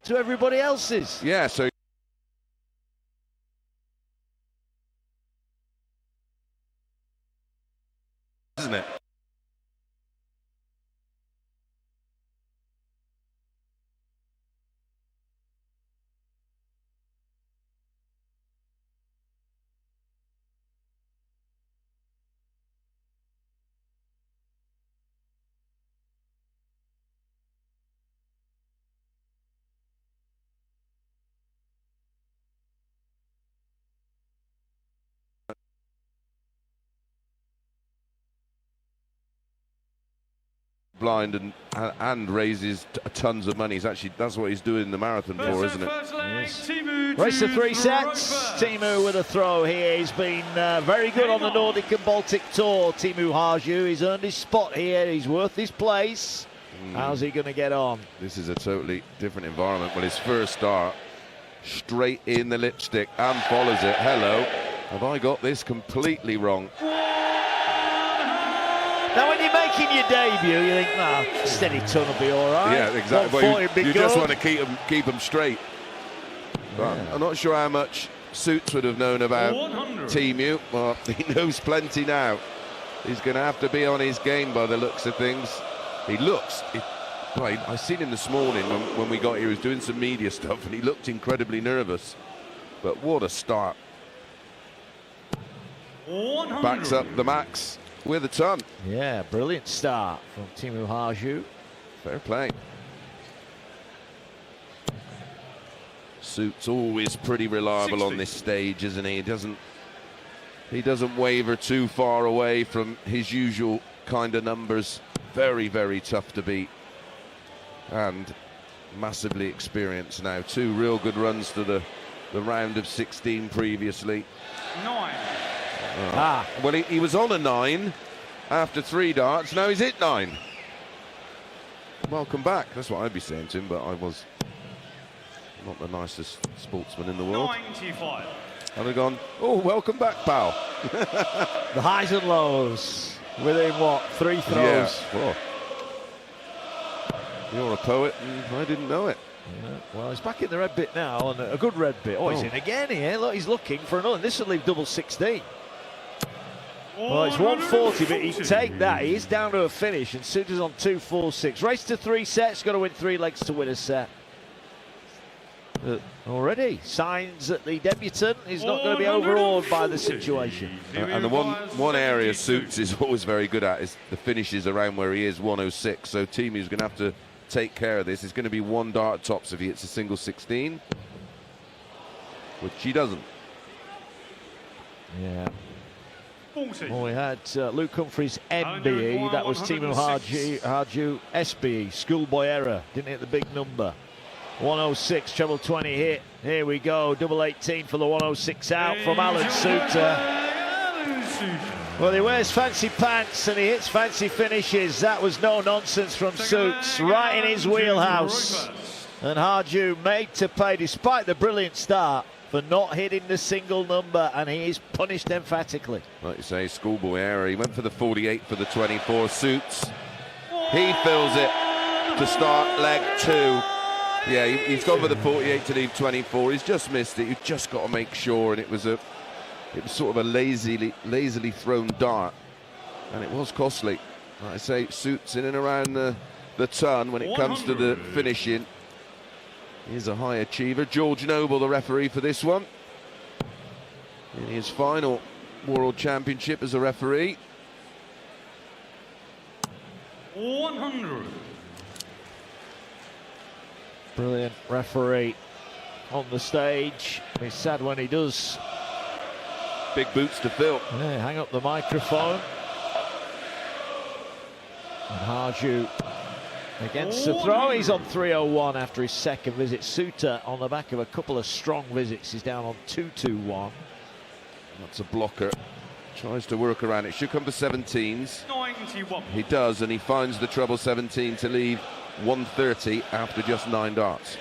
to everybody else's. Yeah, so isn't it? Blind and raises tons of money. That's what he's doing the marathon for, isn't it? Yes. Race to 3 sets. Teemu with a throw here. He's been very good on the Nordic and Baltic Tour. Teemu Harju, he's earned his spot here. He's worth his place. How's he going to get on? This is a totally different environment. Well, his first start, straight in the lipstick and follows it. Hello. Have I got this completely wrong? Now, when you're making your debut, you think, nah, steady ton will be all right. Yeah, exactly. Well, you just want to keep them straight. But yeah. I'm not sure how much Suits would have known about Teemu. Well, he knows plenty now. He's going to have to be on his game by the looks of things. I seen him this morning when we got here. He was doing some media stuff and he looked incredibly nervous. But what a start. Backs up the max with a ton. Yeah, brilliant start from Teemu Harju. Fair play. Suits always pretty reliable 60 on this stage, isn't he? He doesn't waver too far away from his usual kind of numbers. Very, very tough to beat. And massively experienced now. 2 real good runs to the round of 16 previously. 9. Well, he was on a 9 after 3 darts. Now he's hit 9. Welcome back. That's what I'd be saying to him, but I was not the nicest sportsman in the world. 95. I'd have gone, oh, welcome back, pal. The highs and lows within, what, 3 throws? Yeah. Whoa. You're a poet, and I didn't know it. Yeah. Well, he's back in the red bit now, and a good red bit. Oh, he's in again here. Look, he's looking for another. This will leave double 16. Well, it's 140, but he'd take that. He is down to a finish, and Soutar's on 2-4-6. Race to 3 sets. Got to win 3 legs to win a set. Already signs that the debutant is not going to be overawed by the situation. And the one area Suits is always very good at is the finishes around where he is, 106. So Teemu's going to have to take care of this. It's going to be 1 dart tops if he hits a single 16, which he doesn't. Yeah. Well, we had Luke Humphries MBE, that was Teemu Harju SBE, schoolboy error, didn't hit the big number. 106, treble 20 hit, here we go, double 18 for the 106 out from Alan Soutar. Well, he wears fancy pants and he hits fancy finishes. That was no nonsense from Suits, right in his wheelhouse. And Harju made to pay despite the brilliant start for not hitting the single number, and he is punished emphatically. Like you say, schoolboy error. He went for the 48 for the 24. Suits, he fills it to start leg 2. Yeah, he's gone for the 48 to leave 24. He's just missed it. You've just got to make sure, and it was sort of a lazily thrown dart, and it was costly. Like I say, Suits in and around the ton when it comes to the finishing. He's a high achiever. George Noble, the referee for this one, in his final World Championship as a referee. 100. Brilliant referee on the stage. He's sad when he does. Big boots to fill. Yeah, hang up the microphone. And Harju against the throw. He's on 301 after his second visit. Soutar on the back of a couple of strong visits. He's down on 221. That's a blocker. Tries to work around it. Should come to 17s. 91. He does, and he finds the treble 17 to leave 130 after just 9 darts.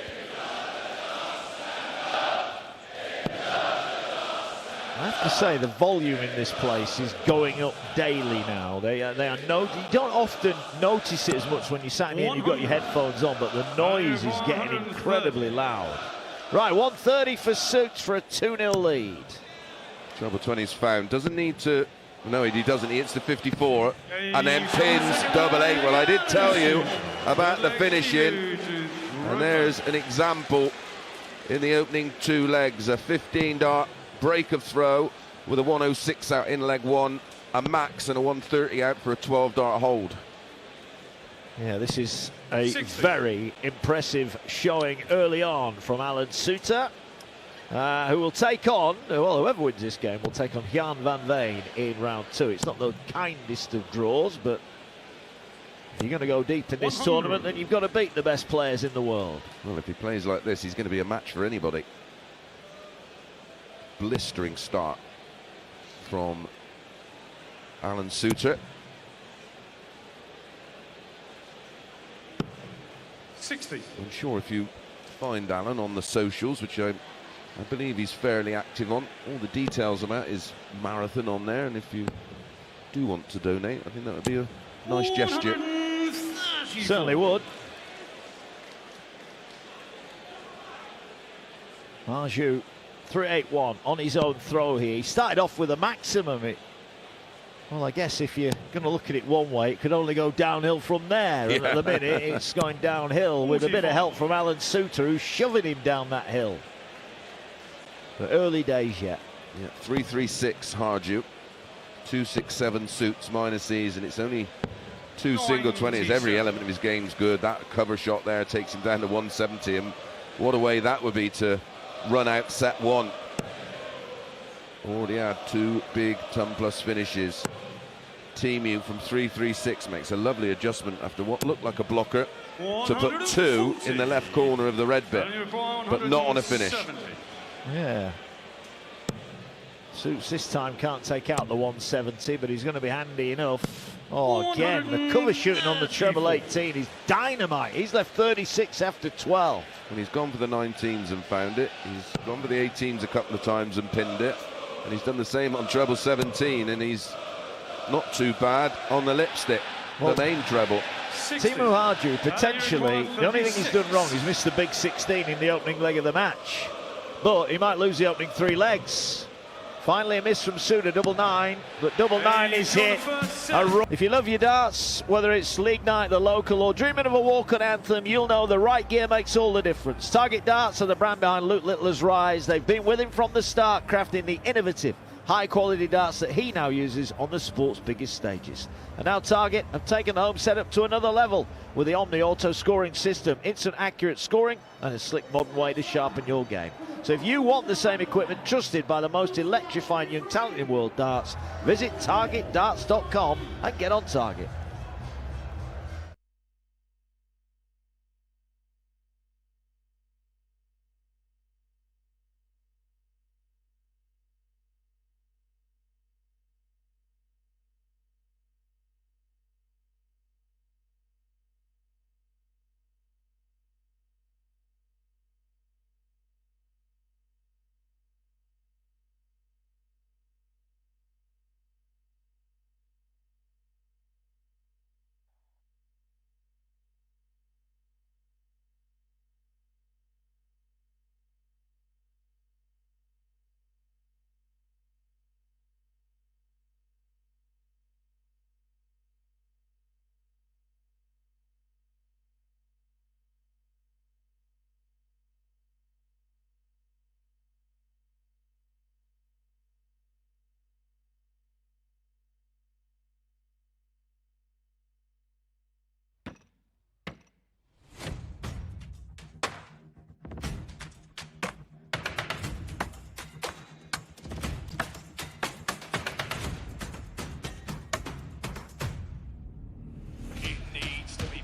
I have to say the volume in this place is going up daily now. They are you don't often notice it as much when you're sat in here and you've got your headphones on, but the noise is getting incredibly loud. Right, 130 for Soutar for a 2-0 lead. Treble 20's found. Doesn't need to. No, he doesn't. He hits the 54 and then pins double 8. Well, I did tell you about the finishing, and there's an example in the opening 2 legs. A 15-dart break of throw with a 106 out in leg 1, a max, and a 130 out for a 12-dart hold. Yeah, this is a 60. Very impressive showing early on from Alan Soutar, who will take on, well, whoever wins this game will take on Jan van Veen in round 2. It's not the kindest of draws, but if you're going to go deep in this 100. Tournament, then you've got to beat the best players in the world. Well, if he plays like this, he's going to be a match for anybody. Blistering start from Alan Soutar. 60. I'm sure if you find Alan on the socials, which I believe he's fairly active on, all the details about his marathon on there, and if you do want to donate, I think that would be a nice gesture. Certainly would. Harju 381 on his own throw here. He started off with a maximum. Well, I guess if you're going to look at it one way, it could only go downhill from there. Yeah. And at the minute, it's going downhill with a bit of help from Alan Soutar, who's shoving him down that hill. But early days yet. Yeah, 336 Harju, 267 Soutar minus these, and it's only 2 single 20s. Every element of his game's good. That cover shot there takes him down to 170, and what a way that would be to run out set 1. Already had 2 big ton plus finishes. Teemu from 336 makes a lovely adjustment after what looked like a blocker to put 2 in the left corner of the red bit, but not on a finish. Yeah. Soutar this time can't take out the 170, but he's going to be handy enough. Oh, again, the cover shooting on the treble 18 is dynamite. He's left 36 after 12. And he's gone for the 19s and found it. He's gone for the 18s a couple of times and pinned it. And he's done the same on treble 17, and he's not too bad on the lipstick, the main treble. Teemu Harju, potentially, the only thing he's done wrong is missed the big 16 in the opening leg of the match. But he might lose the opening 3 legs. Finally a miss from Soutar, double 9, but double 9 is hit. If you love your darts, whether it's league night, the local, or dreaming of a walk-on anthem, you'll know the right gear makes all the difference. Target Darts are the brand behind Luke Littler's rise. They've been with him from the start, crafting the innovative, high-quality darts that he now uses on the sport's biggest stages. And now Target have taken the home setup to another level with the Omni Auto scoring system, instant accurate scoring, and a slick modern way to sharpen your game. So if you want the same equipment trusted by the most electrifying young talent in world darts, visit targetdarts.com and get on target.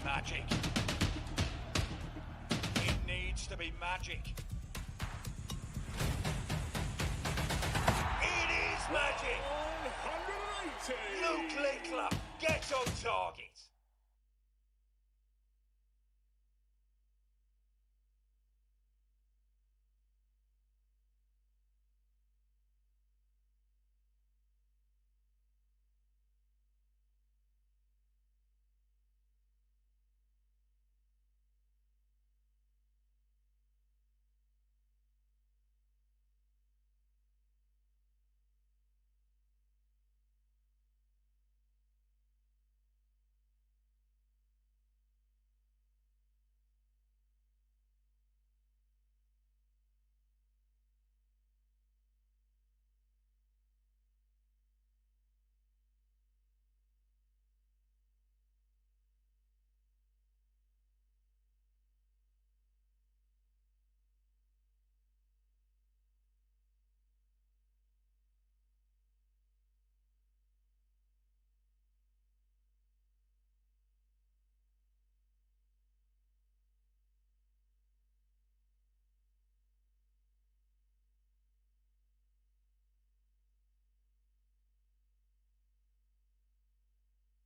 Magic. It needs to be magic. It is magic. 180. Luke Littler, get on target.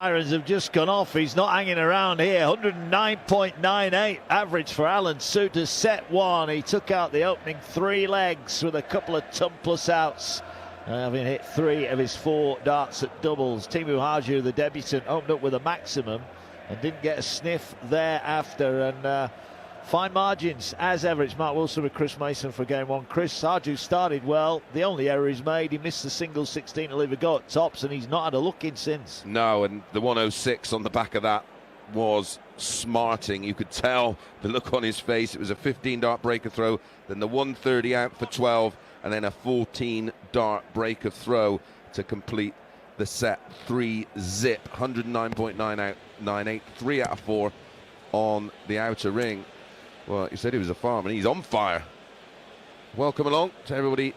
Irons have just gone off. He's not hanging around here. 109.98 average for Alan Soutar. Set one. He took out the opening 3 legs with a couple of tumpless outs, having hit 3 of his 4 darts at doubles. Teemu Harju, the debutant, opened up with a maximum and didn't get a sniff thereafter. And fine margins as ever. It's Mark Wilson with Chris Mason for game 1. Chris, Harju started well. The only error he's made, he missed the single 16 to leave a go at tops, and he's not had a look in since. No, and the 106 on the back of that was smarting. You could tell the look on his face. It was a 15 dart breaker throw, then the 130 out for 12, and then a 14 dart breaker throw to complete the set. 3 zip, 109.98, 3 out of 4 on the outer ring. Well, he said he was a farmer, and he's on fire. Welcome along to everybody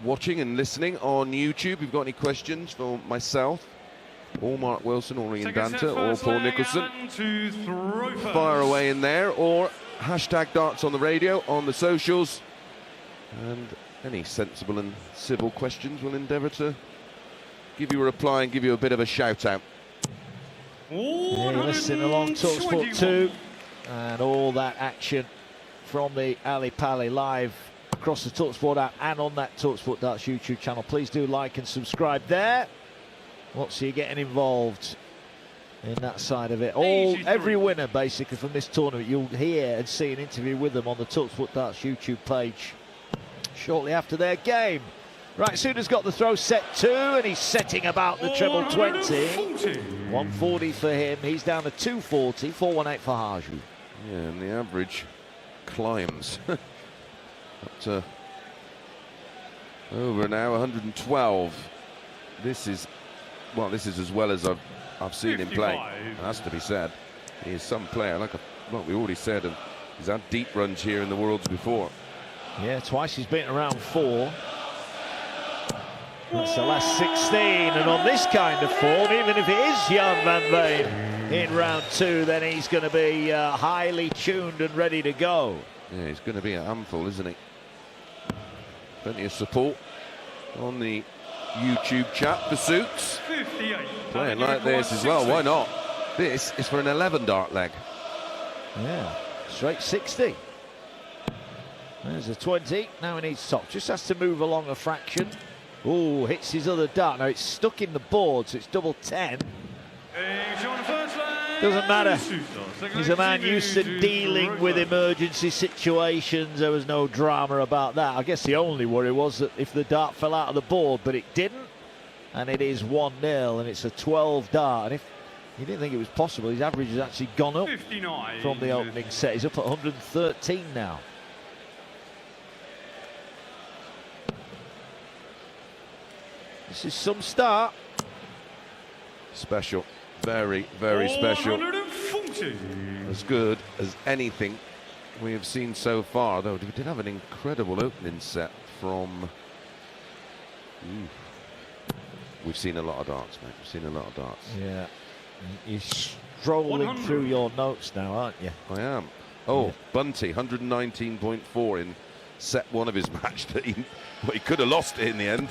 watching and listening on YouTube. If you've got any questions for myself, or Mark Wilson, or Ian Danta, or Paul Nicholson, fire away in there, or hashtag darts on the radio on the socials. And any sensible and civil questions, we'll endeavour to give you a reply and give you a bit of a shout out. Yeah, you're listening along talkSPORT 2. And all that action from the Ali Pali live across the talkSPORT app and on that talkSPORT Darts YouTube channel. Please do like and subscribe there. Lots of you getting involved in that side of it. Every winner basically from this tournament, you'll hear and see an interview with them on the talkSPORT Darts YouTube page shortly after their game. Right, Soutar's got the throw, set 2, and he's setting about the treble 20. 140 for him. He's down to 240. 418 for Harju. Yeah, and the average climbs up to over now 112. This is as well as I've seen him play. It has to be said. He is some player. Like we already said, he's had deep runs here in the Worlds before. Yeah, twice he's beaten around 4. That's the last 16, and on this kind of form, even if it is Jan van Veen in round 2, then he's going to be highly tuned and ready to go. Yeah, he's going to be a handful, isn't he? Plenty of support on the YouTube chat for Suits. Playing like this as well, why not? This is for an 11 dart leg. Yeah, straight 60. There's a 20, now he needs top. Just has to move along a fraction. Oh, hits his other dart. Now it's stuck in the board, so it's double 10. Doesn't matter. He's a man used to dealing with emergency situations. There was no drama about that. I guess the only worry was that if the dart fell out of the board, but it didn't. And it is 1-0, and it's a 12 dart. And if you didn't think it was possible, his average has actually gone up from the opening set. He's up at 113 now. This is some start. Special. Very, very special. As good as anything we have seen so far, though. We did have an incredible opening set from... We've seen a lot of darts, mate. We've seen a lot of darts. Yeah. You're strolling through your notes now, aren't you? I am. Oh, yeah. Bunty, 119.4 in set 1 of his match. That he could have lost it in the end.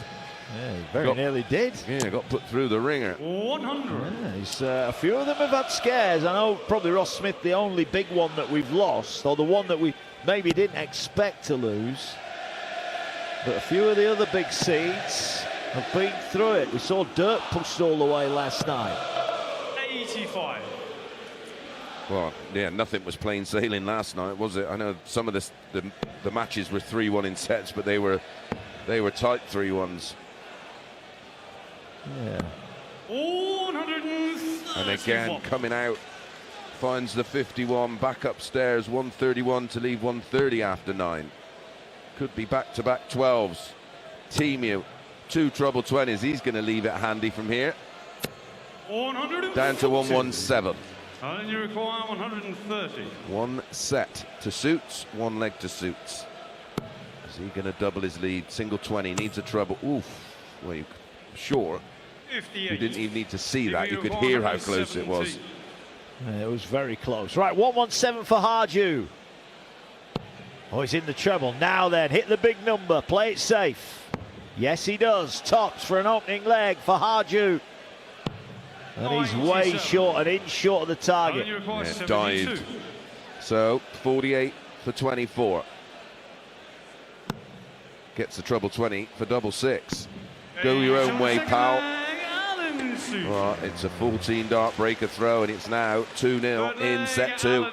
Yeah, he very nearly did. Yeah, got put through the ringer. 100. Yeah, a few of them have had scares. I know probably Ross Smith, the only big one that we've lost, or the one that we maybe didn't expect to lose. But a few of the other big seeds have been through it. We saw Dirk pushed all the way last night. 85. Well, yeah, nothing was plain sailing last night, was it? I know some of the matches were 3-1 in sets, but they were tight 3-1s. Yeah. 130. And again, coming out, finds the 51, back upstairs, 131 to leave 130 after 9. Could be back-to-back 12s. Teemu, 2 treble 20s. He's going to leave it handy from here. 140. Down to 117. And you require 130. 1 set to Suits, 1 leg to Suits. Is he going to double his lead? Single 20, needs a treble. Oof. Well, sure. 58. You didn't even need to see that. You could hear how close it was. Yeah, it was very close. Right, 117 for Harju. Oh, he's in the treble. Now then, hit the big number. Play it safe. Yes, he does. Tops for an opening leg for Harju. And he's way short, an inch short of the target. Yeah, dived. So 48 for 24. Gets the treble 20 for double 6. Go your own way, pal. Well, it's a 14 dart breaker throw, and it's now 2-0 in set 2.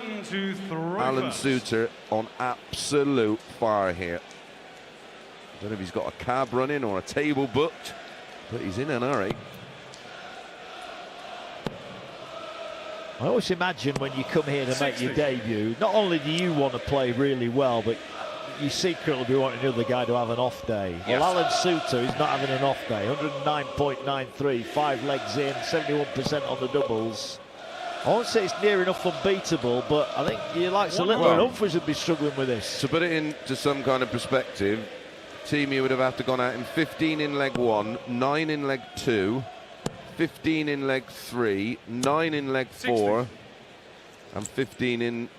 Alan Soutar on absolute fire here. I don't know if he's got a cab running or a table booked, but he's in an hurry. I always imagine when you come here to make your debut, not only do you want to play really well, but you secretly be wanting the other guy to have an off day. Yes. Well, Alan Soutar is not having an off day. 109.93, 5 legs in, 71% on the doubles. I won't say it's near enough unbeatable, but I think you like Littler and Humphries would be struggling with this. To put it into some kind of perspective, Teemu would have had to gone out in 15 in leg 1, 9 in leg 2, 15 in leg 3, 9 in leg 4, and 15 in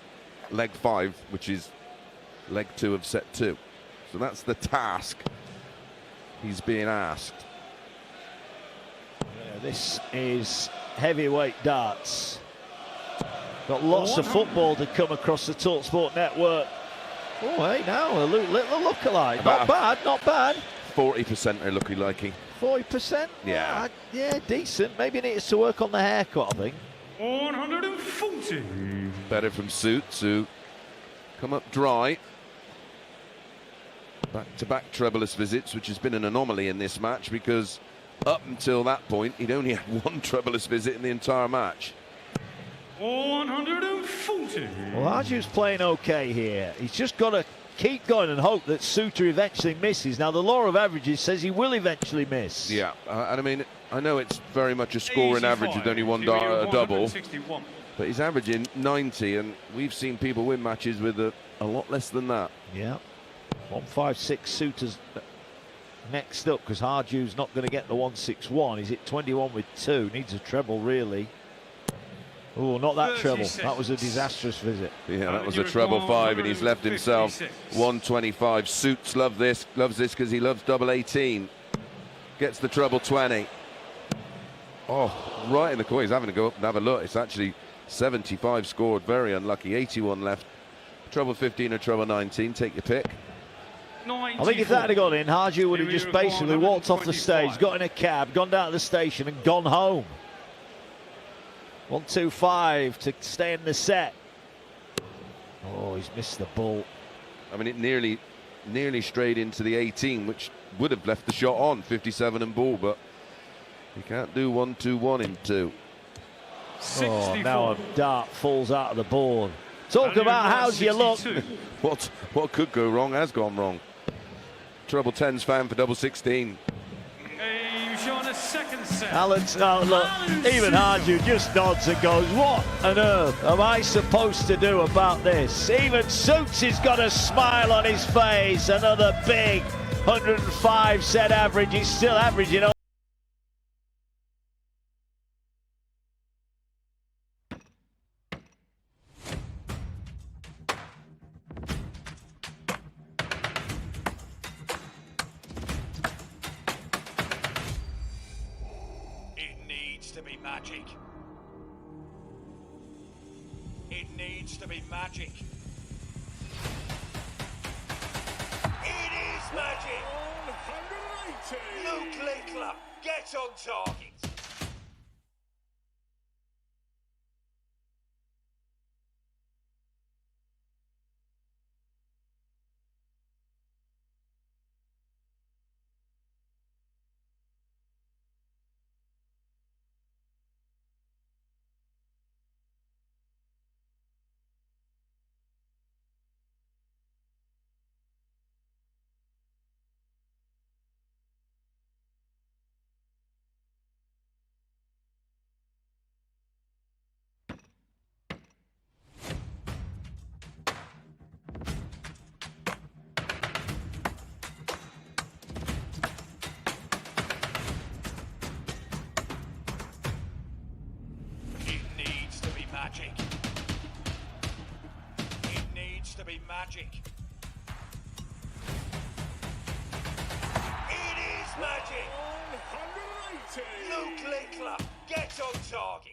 leg 5, which is leg 2 of set 2. So that's the task he's being asked. Yeah, this is heavyweight darts. Got lots of football to come across the talkSPORT network. Oh, hey, now a little lookalike. Not bad, not bad. 40% are looking likey. 40%? Yeah. Yeah, decent. Maybe he needs to work on the haircut, I think. 140. Better from Suits, who come up dry. Back-to-back trebleless visits, which has been an anomaly in this match, because up until that point, he'd only had one trebleless visit in the entire match. 140. Well, Harju's playing okay here. He's just got to keep going and hope that Soutar eventually misses. Now, the law of averages says he will eventually miss. Yeah, and I mean, I know it's very much a scoring average with only one dart at a double, but he's averaging 90, and we've seen people win matches with a lot less than that. Yeah. 156 Soutar's next up, because Harju's not going to get the 161. He's at 21 with 2. Needs a treble, really. Oh, not that treble. That was a disastrous visit. Yeah, that was a treble 5, and he's left himself 125. Suits loves this because he loves double 18. Gets the treble 20. Oh, right in the corner. He's having to go up and have a look. It's actually 75 scored. Very unlucky. 81 left. Treble 15 or treble 19. Take your pick. I think if that had gone in, Harju would have just basically walked off the stage, got in a cab, gone down to the station and gone home. 125 to stay in the set. Oh, he's missed the ball. I mean, it nearly strayed into the 18, which would have left the shot on 57 and ball, but he can't do 1-2-1 in 2. Oh, now a dart falls out of the board. Talk about how's your luck. What could go wrong has gone wrong. Treble 10's found for double 16. Alan's, oh, look, even Harju just nods and goes, what on earth am I supposed to do about this? Even Suits has got a smile on his face. Another big 105 set average. He's still averaging. To be magic. It needs to be magic. It is magic. 180. Luke Littler, get on target. Magic. It needs to be magic. It is magic. 180. Luke Littler, get on target.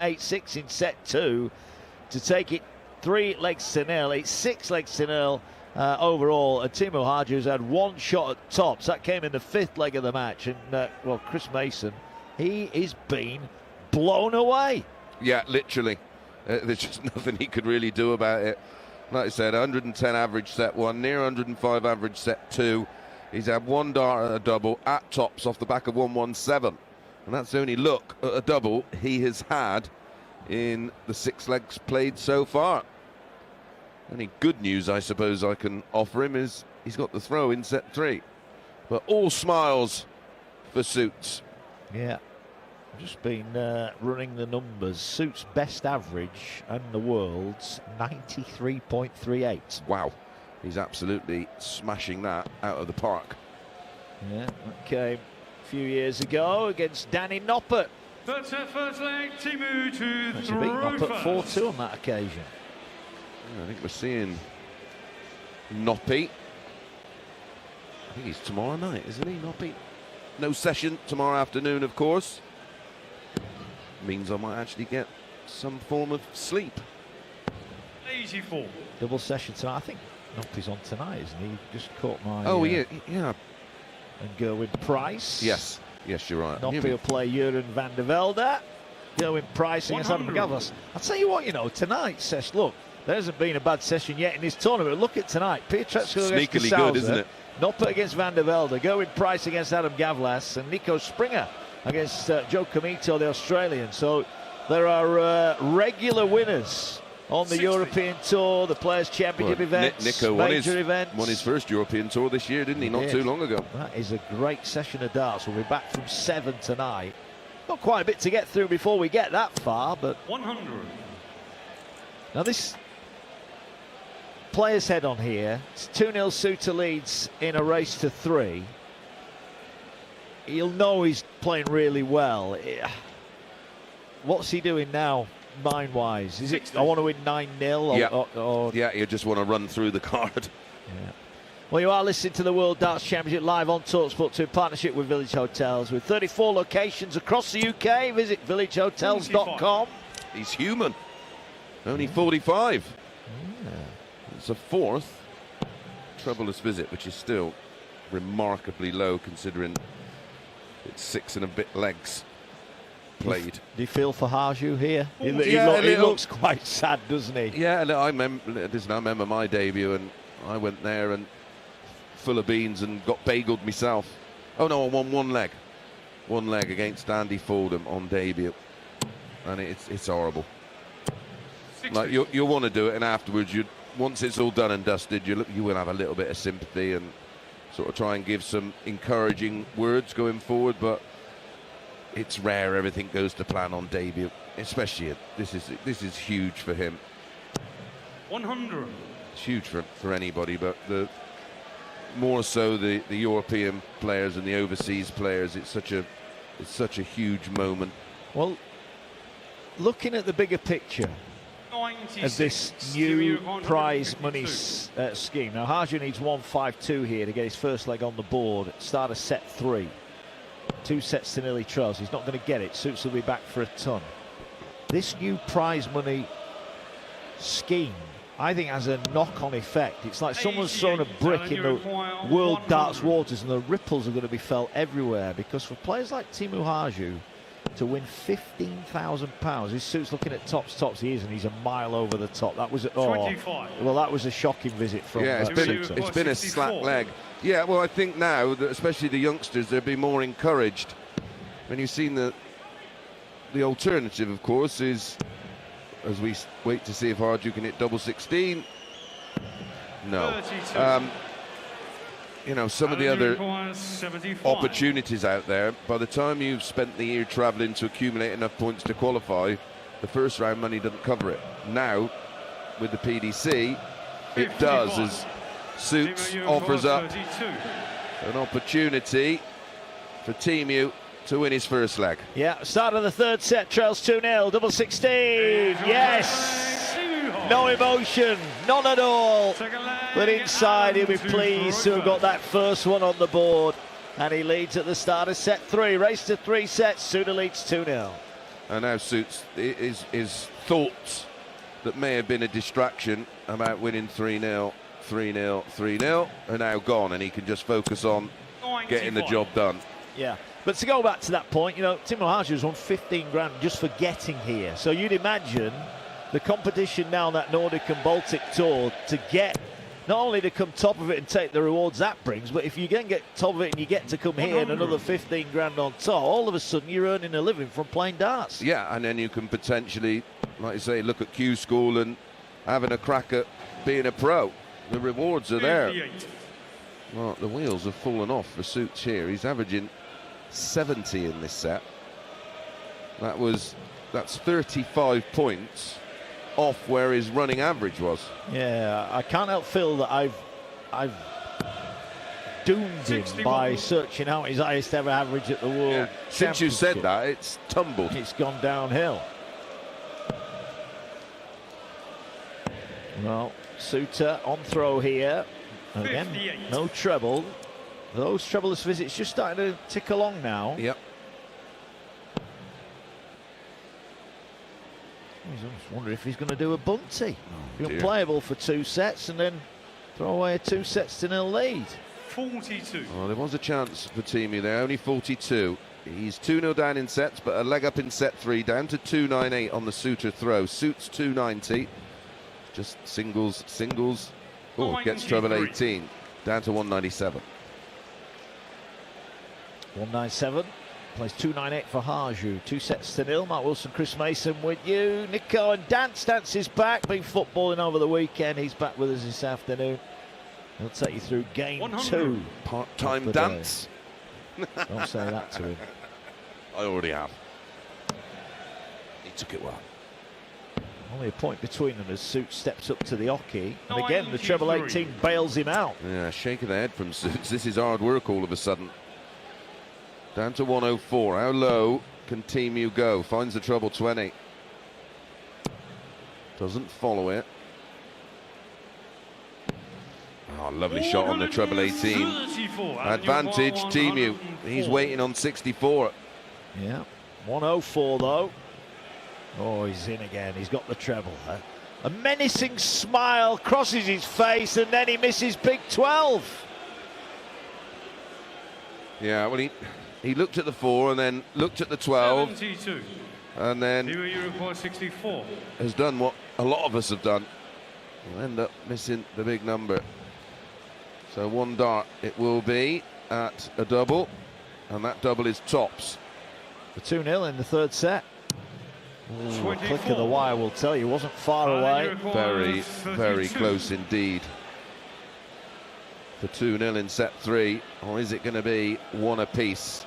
Eight-six in set two to take it 3-0. It's 6-0 overall. Teemu Harju's had one shot at tops. That came in the fifth leg of the match. And, well, Chris Mason, he is being blown away. Yeah, literally. There's just nothing he could really do about it. Like I said, 110 average set one, near 105 average set two. He's had one dart at a double at tops off the back of 117. And that's the only look at a double he has had in the 6 legs played so far. Any good news I suppose I can offer him is he's got the throw in set 3. But all smiles for Suits. Yeah, I've just been running the numbers. Suits' best average and the world's 93.38. Wow, he's absolutely smashing that out of the park. Yeah, that came a few years ago against Danny Noppert. That's her first leg. Teemu to Actually beat Noppert 4-2 on that occasion. I think we're seeing Noppy. I think he's tomorrow night, isn't he, Noppy? No session tomorrow afternoon, of course. Means I might actually get some form of sleep. Easy fall. Double session tonight. I think Noppy's on tonight, isn't he? Just caught my... Oh, yeah. And go with Price. Yes, you're right. Noppy will play Jeroen van der Velde. Go with Price against Adam Gavlas. I'll tell you what, tonight's session, look, there hasn't been a bad session yet in this tournament. Look at tonight. Pietreczko against Sneakily Soutar, good, isn't it? Noppert against van der Velde. Go with Price against Adam Gavlas. And Nico Springer against Joe Comito, the Australian. So there are regular winners on the 60. European Tour, the Players' Championship events, Nico major events. won his first European Tour this year, didn't he? Not too long ago. That is a great session of darts. We'll be back from 7 tonight. Not quite a bit to get through before we get that far, but 100. now this player's head on here. It's 2-0 Soutar leads in a race to 3. He'll know he's playing really well. What's he doing now, mind-wise? Is it, I want to win 9-0? Yeah. Yeah, you just want to run through the card. Yeah. Well, you are listening to the World Darts Championship live on talkSPORT 2 in partnership with Village Hotels. With 34 locations across the UK, visit villagehotels.com. He's human. Only 45. Yeah. It's a 4th troublous visit, which is still remarkably low considering it's 6 and a bit legs played. Do you feel for Harju here? He Yeah, looks quite sad, doesn't he? Yeah, I remember my debut, and I went there and full of beans and got bageled myself. Oh no, I won one leg. one leg against Andy Fordham on debut, and it's horrible. 60. Like you want to do it, and afterwards, once it's all done and dusted, you will have a little bit of sympathy and sort of try and give some encouraging words going forward. But it's rare everything goes to plan on debut, especially this is huge for him. 100. It's huge for anybody, but more so the European players and the overseas players. It's such a huge moment. Well, looking at the bigger picture of this new prize money scheme. Now, Harju needs 152 here to get his first leg on the board. Start of set 3. 2 sets to nearly trails. He's not going to get it. Suits will be back for a ton. This new prize money scheme, I think, has a knock-on effect. It's like someone's thrown a brick in the world darts waters, and the ripples are going to be felt everywhere, because for players like Teemu Harju to win £15,000, his Suit's looking at tops, he is, and he's a mile over the top. That was that was a shocking visit from it's been a slack leg. Yeah, well, I think now that especially the youngsters, they'll be more encouraged. When you've seen the alternative, of course, is as we wait to see if Harju can hit double 16. No. You know, some of the other opportunities out there, by the time you've spent the year travelling to accumulate enough points to qualify, the first round money doesn't cover it. Now, with the PDC, it does, as Suits offers up an opportunity for Teemu to win his first leg. Yeah, start of the third set, trails 2-0, double 16, yes! No emotion, none at all. But inside he'll be pleased to have got that first one on the board. And he leads at the start of set 3. Race to 3 sets, Soutar leads 2-0. And now Suits, his thoughts that may have been a distraction about winning 3-0, 3-0, 3-0 are now gone, and he can just focus on getting the job done. Yeah, but to go back to that point, you know, Teemu Harju's won 15 grand just for getting here. So you'd imagine the competition now on that Nordic and Baltic tour to get, not only to come top of it and take the rewards that brings, but if you can get top of it and you get to come here and another 15 grand on top, all of a sudden you're earning a living from playing darts. Yeah, and then you can potentially, like you say, look at Q School and having a crack at being a pro. The rewards are there. Well, the wheels have fallen off for Suits here. He's averaging 70 in this set. That's 35 points off where his running average was. Yeah, I can't help feel that I've doomed him by searching out his highest ever average at the World Championship. Since you said that, it's tumbled. It's gone downhill. Well, Soutar on throw here. Again, no treble. Those trebleless visits just starting to tick along now. Yep. I just wonder if he's going to do a bunty. Be unplayable for 2 sets and then throw away a 2 sets to 0 lead. 42. Well, there was a chance for Teemu there, only 42. He's 2-0 down in sets, but a leg up in set 3, down to 298 on the Soutar throw. Suits 290. Just singles. Oh, gets treble 18, down to 197. 197. Plays 298 for Harju. 2 sets to 0. Mark Wilson, Chris Mason with you. Nico and Dance is back. Been footballing over the weekend. He's back with us this afternoon. He'll take you through game 2. Part-time Dance. Don't say that to him. I already have. He took it well. Only a point between them as Suits steps up to the hockey. And again, the treble 18 bails him out. Yeah, shaking the head from Suits. This is hard work all of a sudden. Down to 104. How low can Teemu go? Finds the treble 20. Doesn't follow it. Oh, lovely shot on the treble 18. Advantage, Teemu. He's waiting on 64. Yeah, 104 though. Oh, he's in again. He's got the treble. A menacing smile crosses his face, and then he misses big 12. Yeah, well, he looked at the 4 and then looked at the 12. 72. And then 64. has done what a lot of us have done. We'll end up missing the big number. So 1 dart it will be at a double. and that double is tops. The 2-0 in the third set. Ooh, a click of the 24. wire will tell you, wasn't far away. Very, very close indeed. For 2-0 in set 3, or is it going to be one apiece?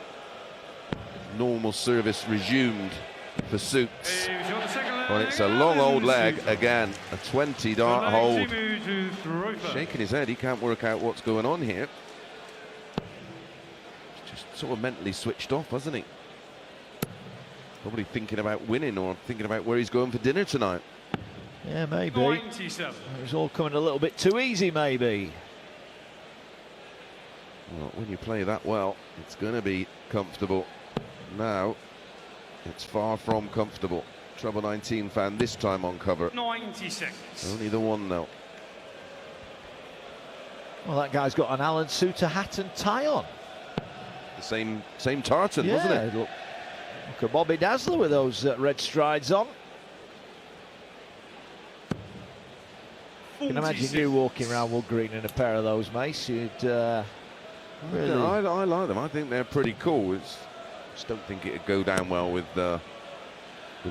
Normal service resumed for Suits. Well, it's a long old leg again, a 20 dart hold. Shaking his head, he can't work out what's going on here. Just sort of mentally switched off, hasn't he? Probably thinking about winning or thinking about where he's going for dinner tonight. Yeah, maybe. 97. It was all coming a little bit too easy, maybe. Well, when you play that well, it's going to be comfortable. Now, it's far from comfortable. Treble 19 fan this time on cover. 96. Only the one though. Well, that guy's got an Alan Soutar hat and tie on. The same tartan, Yeah, wasn't it? look at Bobby Dazzler with those red strides on. You can imagine you walking around Wood Green in a pair of those, Mace. You'd really... I like them. I think they're pretty cool. Just don't think it'd go down well with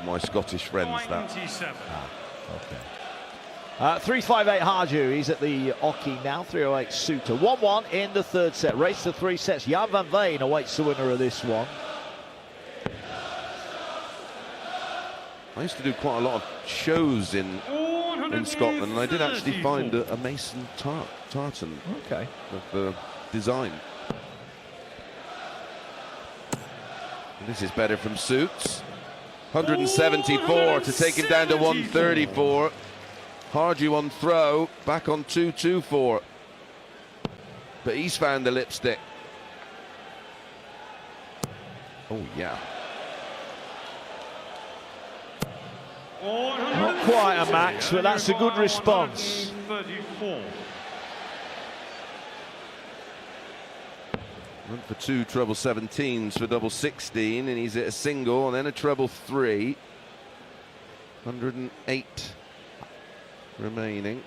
my Scottish friends. That. 97. Okay. 358 Harju, he's at the Oki now. 308 Soutar. 1-1 in the third set. Race to 3 sets. Jan van Veen awaits the winner of this one. I used to do quite a lot of shows in Scotland, and I did actually find a Mason tartan Okay. of the design. And this is better from Suits. 174 to take him down to 134. Harju on throw, back on 224. But he's found the lipstick. Oh, yeah. Not quite a max, but that's a good response. 134. Went for 2 treble 17s for double 16, and he's at a single and then a treble 3. 108 remaining.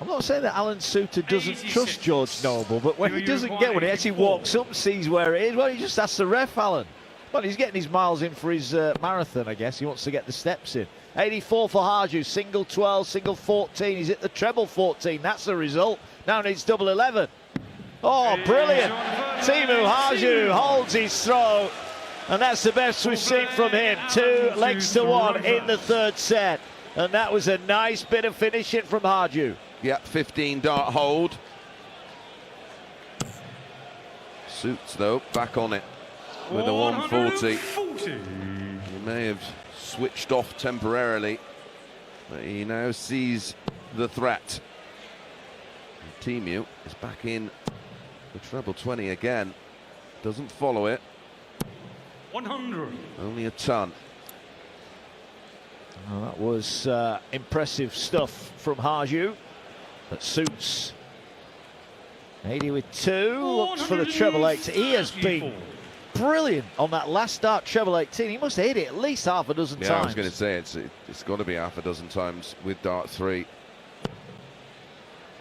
I'm not saying that Alan Soutar doesn't 86. trust George Noble, but when he You doesn't require get one, he actually 84. walks up and sees where it is. Well, he just asks the ref, Alan. Well, he's getting his miles in for his marathon, I guess. He wants to get the steps in. 84 for Harju, single 12, single 14. He's at the treble 14. That's the result. Now needs double 11. Oh, brilliant. Teemu Harju holds his throw. And that's the best we've seen from him. 2 legs to 1 in the third set. And that was a nice bit of finishing from Harju. Yeah, 15 dart hold. Suits, though, back on it with a 140. He may have switched off temporarily, but he now sees the threat. And Teemu is back in the treble 20 again. Doesn't follow it. 100. Only a ton. Well, that was impressive stuff from Harju. That Suits 80 with 2. Looks for the treble 18. He has been brilliant on that last dart treble 18. He must have hit it at least half a dozen Yeah, times. I was going to say it's got to be half a dozen times with dart 3.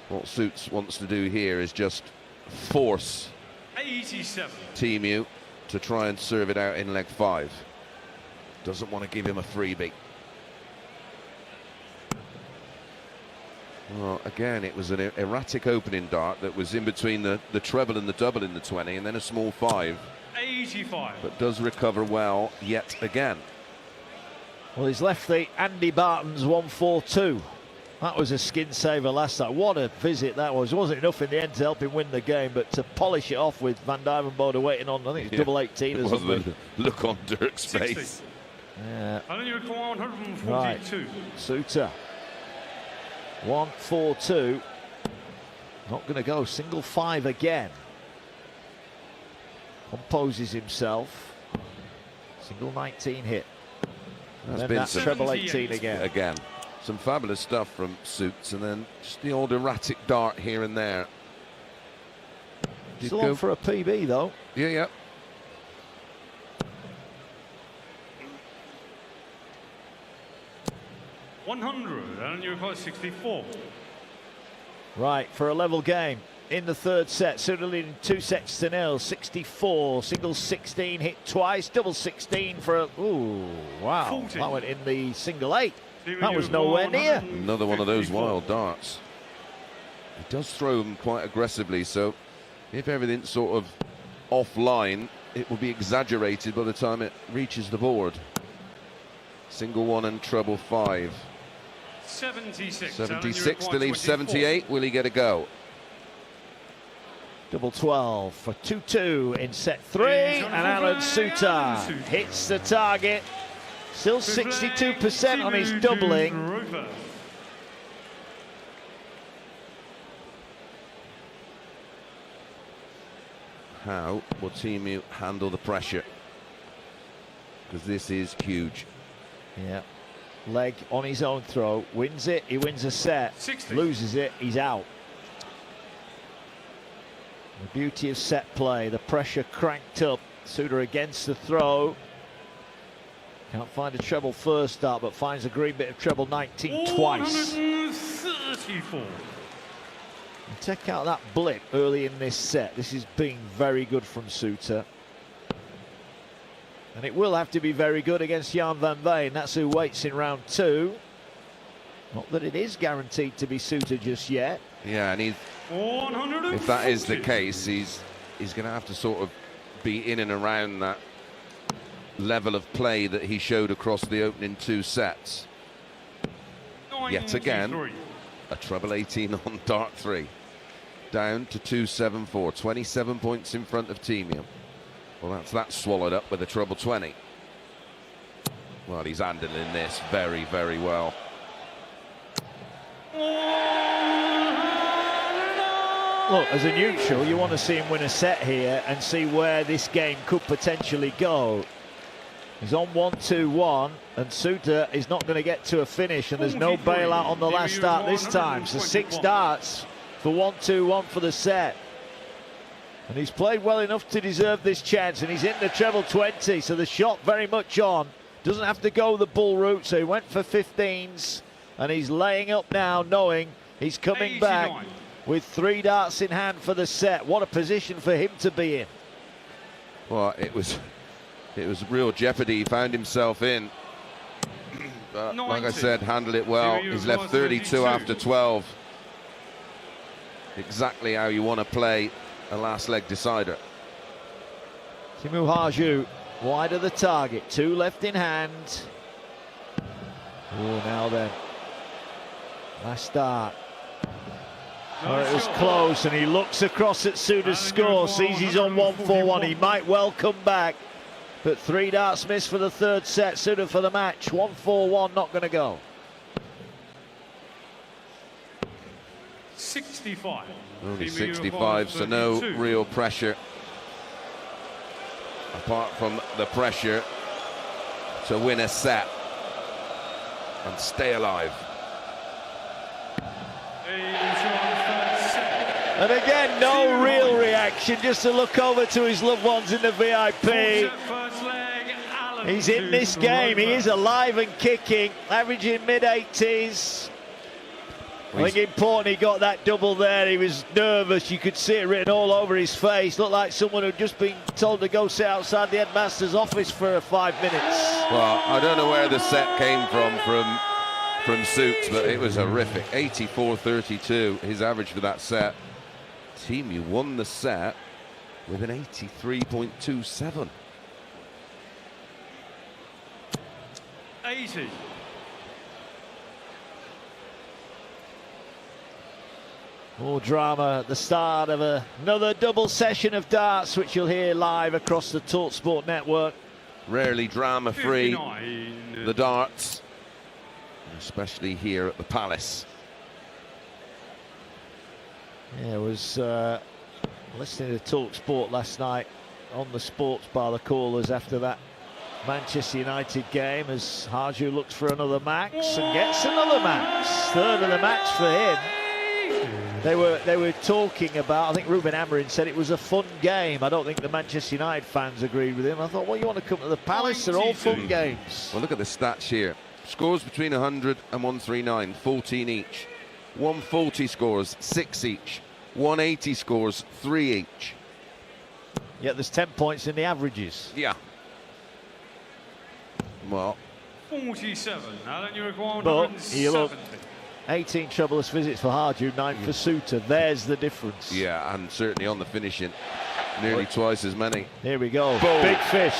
What Suits wants to do here is just force 87. Teemu to try and serve it out in leg 5. Doesn't want to give him a freebie. Well, again, it was an erratic opening dart that was in between the treble and the double in the 20, and then a small 5. 85. But does recover well yet again. Well, he's left the Andy Barton's 1-4-2. That was a skin saver last night. What a visit that was. It wasn't enough in the end to help him win the game, but to polish it off with Van Duijvenbode waiting on, I think it's double 18 It as was well. the look on Dirk's 60. face. Yeah. And then you require 142. Right. Soutar. 1-4-2. Not going to go. Single 5 again. Composes himself. Single 19 hit. And That's then been that some, treble 18 again. again. Some fabulous stuff from Suits, and then just the old erratic dart here and there. Did Still go- on for a PB though. Yeah. $100, and you require 64. Right, for a level game. in the third set. Soutar leading 2-0, 64. Singles 16, hit twice. Double 16 for a... Ooh, wow. 40. That went in the single 8. That was nowhere near. Another one of those wild darts. He does throw them quite aggressively, so if everything's sort of offline, it will be exaggerated by the time it reaches the board. Single 1 and treble 5. 76. 76 to leave 78. Will he get a go? Double 12 for 2-2 in set 3. And Alan Soutar hits the target. Still 62% on his doubling. How will Teemu handle the pressure? Because this is huge. Yeah. Leg on his own throw. Wins it, he wins a set. 60. Loses it, he's out. The beauty of set play, the pressure cranked up. Soutar against the throw. Can't find a treble first start, but finds a green bit of treble 19 twice. 134. And check out that blip early in this set. This is being very good from Soutar. And it will have to be very good against Jan van Veen. That's who waits in round 2. Not that it is guaranteed to be Soutar just yet. Yeah, and if that is the case, he's going to have to sort of be in and around that level of play that he showed across the opening 2 sets. Yet again, a treble 18 on dart 3. Down to 274, 27 points in front of Teemu. Well, that's that swallowed up with a treble 20. Well, he's handling this very, very well. Look, as a neutral, you want to see him win a set here and see where this game could potentially go. He's on 1-2-1, and Soutar is not going to get to a finish, and there's no bailout on the last start this time. So 6 darts for 1-2-1 for the set. And he's played well enough to deserve this chance, and he's in the treble 20, so the shot very much on. Doesn't have to go the bull route, so he went for 15s, and he's laying up now, knowing he's coming 89. back with 3 darts in hand for the set. What a position for him to be in. Well, it was real jeopardy he found himself in. But like I said, handled it well. He's left 32 after 12. Exactly how you want to play a last leg decider. Teemu Harju wide of the target, 2 left in hand. Oh, now then, last start. Oh, it was close, and he looks across at Soutar's score, sees he's on 1-4-1. He might well come back, but 3 darts missed for the third set. Soutar for the match, 1-4-1, not going to go. 65. Only 65, so no real pressure. Apart from the pressure to win a set and stay alive. And again, no real reaction, just to look over to his loved ones in the VIP. He's in this game, he is alive and kicking, averaging mid-80s. I think important he got that double there. He was nervous, you could see it written all over his face. Looked like someone who'd just been told to go sit outside the headmaster's office for 5 minutes. Well, I don't know where the set came from Suits, but it was horrific. 84-32, his average for that set. Teemu won the set with an 83.27. 80. More drama at the start of another double session of darts, which you'll hear live across the talkSPORT network. Rarely drama-free, 59. the darts, especially here at the Palace. Yeah, I was listening to talkSPORT last night on the sports bar, the callers after that Manchester United game, as Harju looks for another max and gets another max. Third of the match for him. They were talking about, I think Ruben Amorim said it was a fun game. I don't think the Manchester United fans agreed with him. I thought, well, you want to come to the Palace? They're all fun games. Well, look at the stats here. Scores between 100 and 139, 14 each. 140 scores, 6 each. 180 scores, 3 each. Yeah, there's 10 points in the averages. Yeah. Well, 47. Now then you require But you look, 170. 18 troubleless visits for Harju, 9 for Soutar. There's the difference. yeah, and certainly on the finishing, nearly twice as many. Here we go. Boom. Big fish.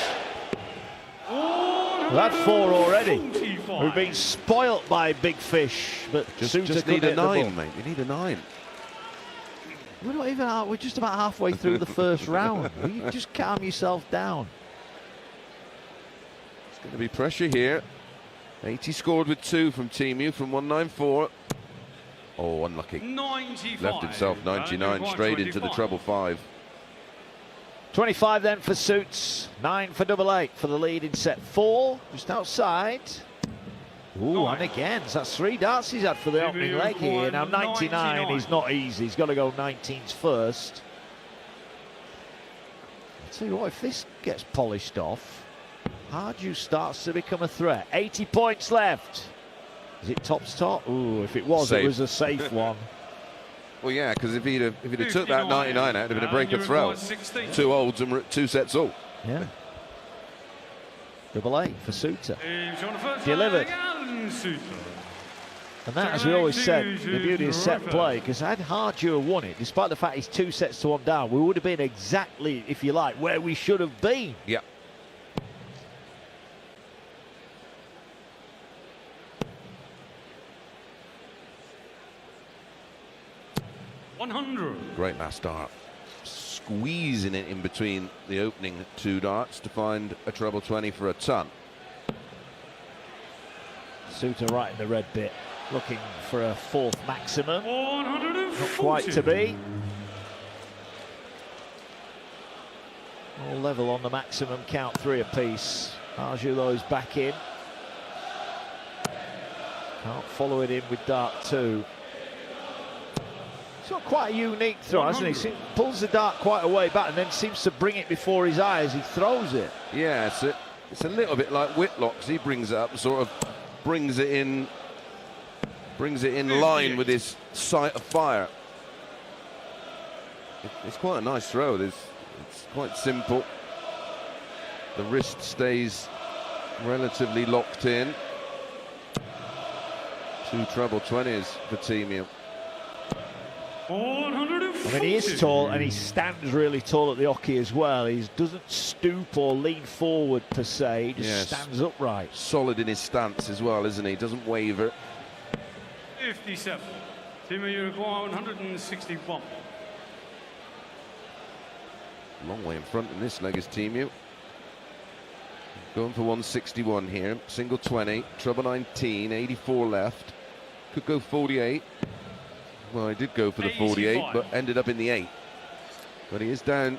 We've had 4 already. 45. We've been spoilt by big fish, but Just Soutar need couldn't a hit the ball. 9, mate. We need a 9. We're not even out. We're just about halfway through the first round. Will you just calm yourself down? It's going to be pressure here. 80 scored with 2 from Teemu from 194. Oh, unlucky. 95. Left himself 99 straight into the treble 5. 25 then for Suits, 9 for double 8 for the lead in set 4, just outside. Ooh, and again, so that's 3 darts he's had for the opening leg here. Now 99 is not easy, he's got to go 19s first. I'll tell you what, if this gets polished off, Harju starts to become a threat. 80 points left. Is it tops top? Ooh, if it was, Safe. it was a safe one. Well, yeah, because if he'd have took that 99 out, it'd have been a break of throw. 2 olds and 2 sets all. Yeah. Double 8 for Soutar. Delivered. Delivered. And that, as we always said, the beauty of set play, because had Harju won it, despite the fact he's 2 sets to 1 down, we would have been exactly, if you like, where we should have been. Yeah. Great last dart. Squeezing it in between the opening 2 darts to find a treble 20 for a ton. Soutar right in the red bit, looking for a 4th maximum. 140. Not quite to be. All level on the maximum count, 3 apiece. Harju though is back in. Can't follow it in with dart 2. It's got quite a unique throw, hasn't he? Pulls the dart quite a way back and then seems to bring it before his eye as he throws it. Yeah, it's a little bit like Whitlock's. He brings it up, sort of brings it in line with his sight of fire. It's quite a nice throw. It's quite simple. The wrist stays relatively locked in. 2 treble 20s for Teemu. I mean, he is tall and he stands really tall at the hockey as well. He doesn't stoop or lean forward per se, he just stands upright. Solid in his stance as well, isn't he? Doesn't waver. 57. Teemu, you require 161. Long way in front in this leg is Teemu. Going for 161 here. Single 20, treble 19, 84 left. Could go 48. Well, he did go for the 48, 85. but ended up in the 8. But he is down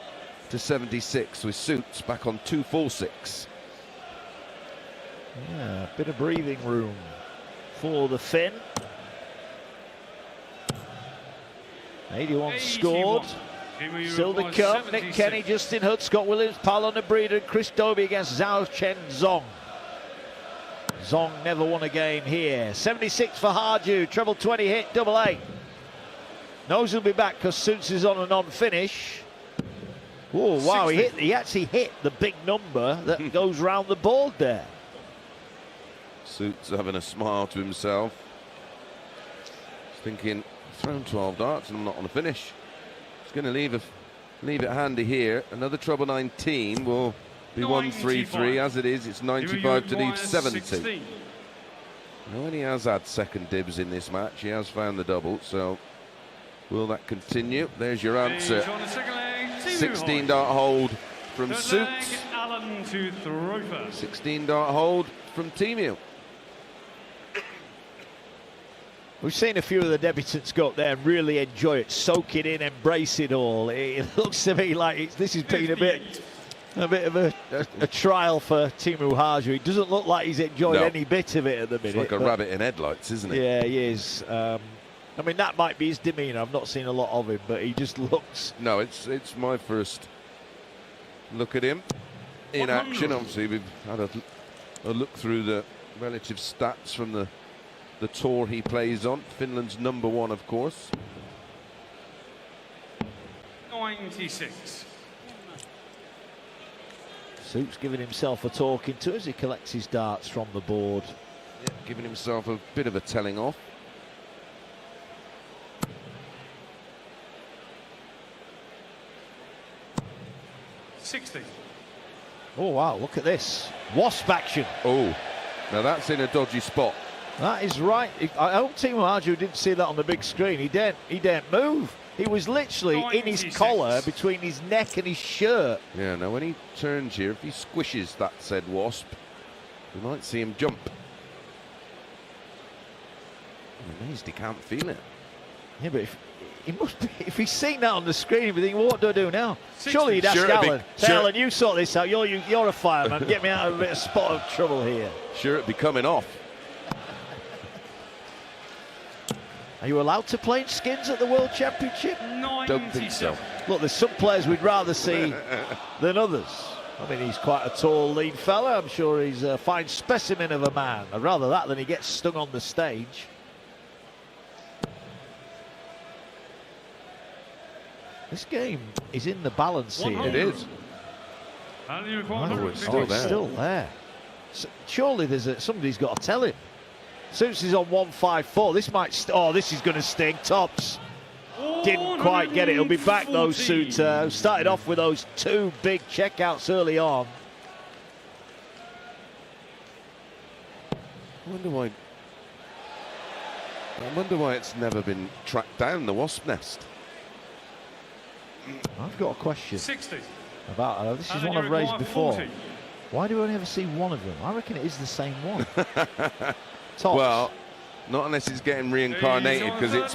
to 76 with Suits back on 246. Yeah, a bit of breathing room for the Finn. 81 scored. Still to come. Nick Kenny, Justin Hood, Scott Williams, Paolo Nebreda and Chris Dobie against Zhao Chen Zong. Zong never won a game here. 76 for Harju, treble 20 hit, double 8. Knows he'll be back because Suits is on an on-finish. Oh, wow, he actually hit the big number that goes round the board there. Suits having a smile to himself. He's thinking, thrown 12 darts and I'm not on a finish. He's going to leave it handy here. Another treble 19 will be 133. As it is, it's 95 to leave 70. Now, when he has had second dibs in this match, he has found the double, so will that continue? There's your answer. 16 dart hold from Suits. 16 dart hold from Teemu. We've seen a few of the debutants go up there and really enjoy it, soak it in, embrace it all. It looks to me like this has been a bit of a trial for Teemu Harju. He doesn't look like he's enjoyed any bit of it at the minute. It's like a rabbit in headlights, isn't it? Yeah, he is. I mean, that might be his demeanour. I've not seen a lot of him, but he just looks... No, it's my first look at him in action. Obviously, we've had a look through the relative stats from the tour he plays on. Finland's #1, of course. 96. Suits giving himself a talking to as he collects his darts from the board. Yeah, giving himself a bit of a telling off. Oh wow, look at this. Wasp action. Oh, now that's in a dodgy spot. That is right. I hope Teemu Harju didn't see that on the big screen. He didn't move. He was literally in his 96. collar between his neck and his shirt. Yeah, now when he turns here, if he squishes that said wasp, we might see him jump. I'm amazed he can't feel it. Yeah, but if he's seen that on the screen, he'd be thinking, what do I do now? Surely he'd ask Sure, Alan. Say, sure. Alan, you sort this out. You're a fireman. Get me out of a spot of trouble here. Sure, it'd be coming off. Are you allowed to play in skins at the World Championship? Don't think so. Look, there's some players we'd rather see than others. I mean, he's quite a tall, lean fella. I'm sure he's a fine specimen of a man. I'd rather that than he gets stung on the stage. This game is in the balance here. 100. It is. Oh, it's still there. Still there. So surely somebody's got to tell him. Suits is on 154. This might. Oh, this is going to sting. Tops. Didn't quite get it. He'll be back though. Soutar started off with those two big checkouts early on. I wonder why it's never been tracked down, the wasp nest. I've got a question 60. about this. Is one I've raised before. Why do we only ever see one of them? I reckon it is the same one. Tops. Well, not unless it's getting reincarnated, because it's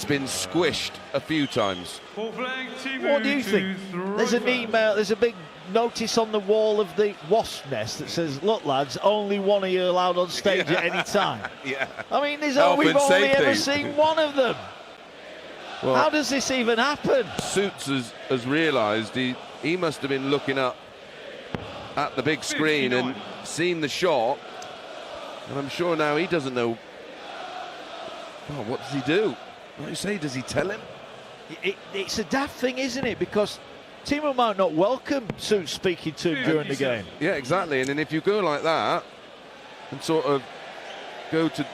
been squished a few times. What do you think? There's an email, there's a big notice on the wall of the wasp nest that says, look lads, only one of you allowed on stage at any time. Yeah. I mean, we've Health and only ever safety. seen one of them. Well, how does this even happen? Suits has realised he must have been looking up at the big screen 59. and seen the shot, and I'm sure now he doesn't know. Oh, what does he do? What do you say? Does he tell him? It's a daft thing, isn't it? Because Teemu might not welcome Suits speaking to him during the game. Yeah, exactly. And then if you go like that and sort of go to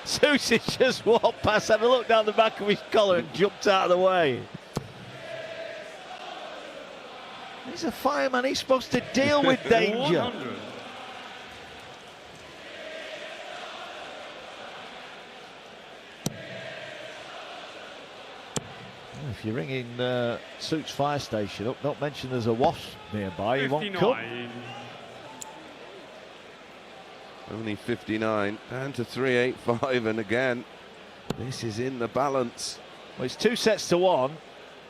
Suits has just walked past, had a look down the back of his collar and jumped out of the way. He's a fireman, he's supposed to deal with danger. 100. If you're ringing Suits fire station up, don't mention there's a wasp nearby, he won't come. 59. only 59, down to 385, and again, this is in the balance. Well, it's 2 sets to 1,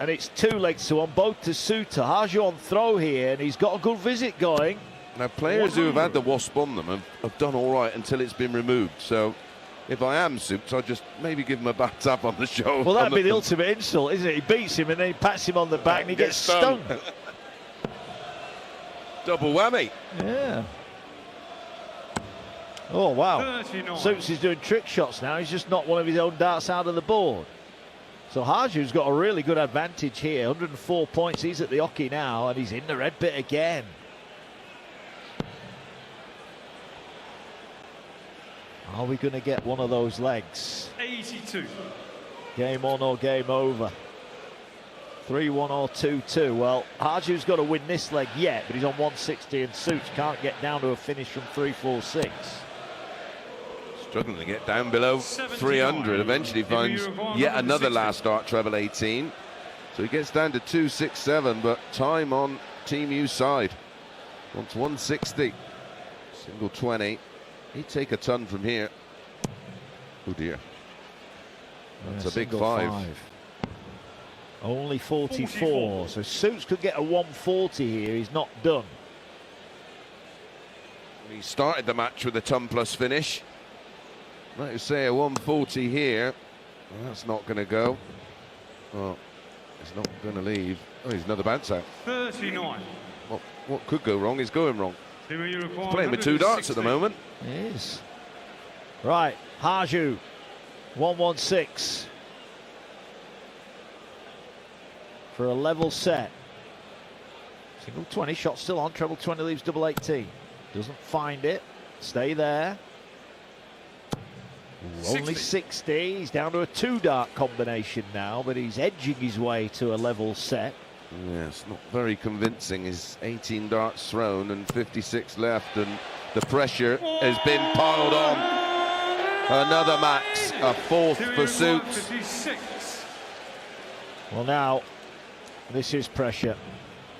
and it's 2 legs to 1, both to Soutar. Harju on throw here, and he's got a good visit going. Now, players who have had the wasp on them have done all right until it's been removed. So, if I am Suits, I'll just maybe give him a bad tap on the shoulder. Well, that'd be the ultimate insult, isn't it? He beats him, and then he pats him on the back, and he gets stung. Double whammy. Yeah. Oh, wow. 39. Suits is doing trick shots now. He's just knocked one of his own darts out of the board. So Harju's got a really good advantage here. 104 points. He's at the hockey now, and he's in the red bit again. Are we going to get one of those legs? 82. Game on or game over? 3-1 or 2-2. Well, Harju's got to win this leg yet, but he's on 160, and Suits can't get down to a finish from 3-4-6. Struggling to get down below 300. Eventually finds yet another last start treble 18. So he gets down to 267, but time on Team U's side. Wants 160. Single 20. He'd take a ton from here. Oh dear. That's a big five. Only 44. So Suits could get a 140 here. He's not done. He started the match with a ton plus finish. Like you say, a 140 here. Well, that's not going to go. Well, it's not going to leave. Oh, he's another bounce out. 39. What could go wrong is going wrong. He's Playing with 2 darts at the moment. He is. Right, Harju, 116. for a level set. Single 20, shot still on, treble 20 leaves double 18. Doesn't find it, stay there. Ooh, only 60, he's down to a 2-dart combination now, but he's edging his way to a level set. Yes, not very convincing. His 18 darts thrown and 56 left, and the pressure has been piled on. Another max, a fourth for Suits. Well, now, this is pressure.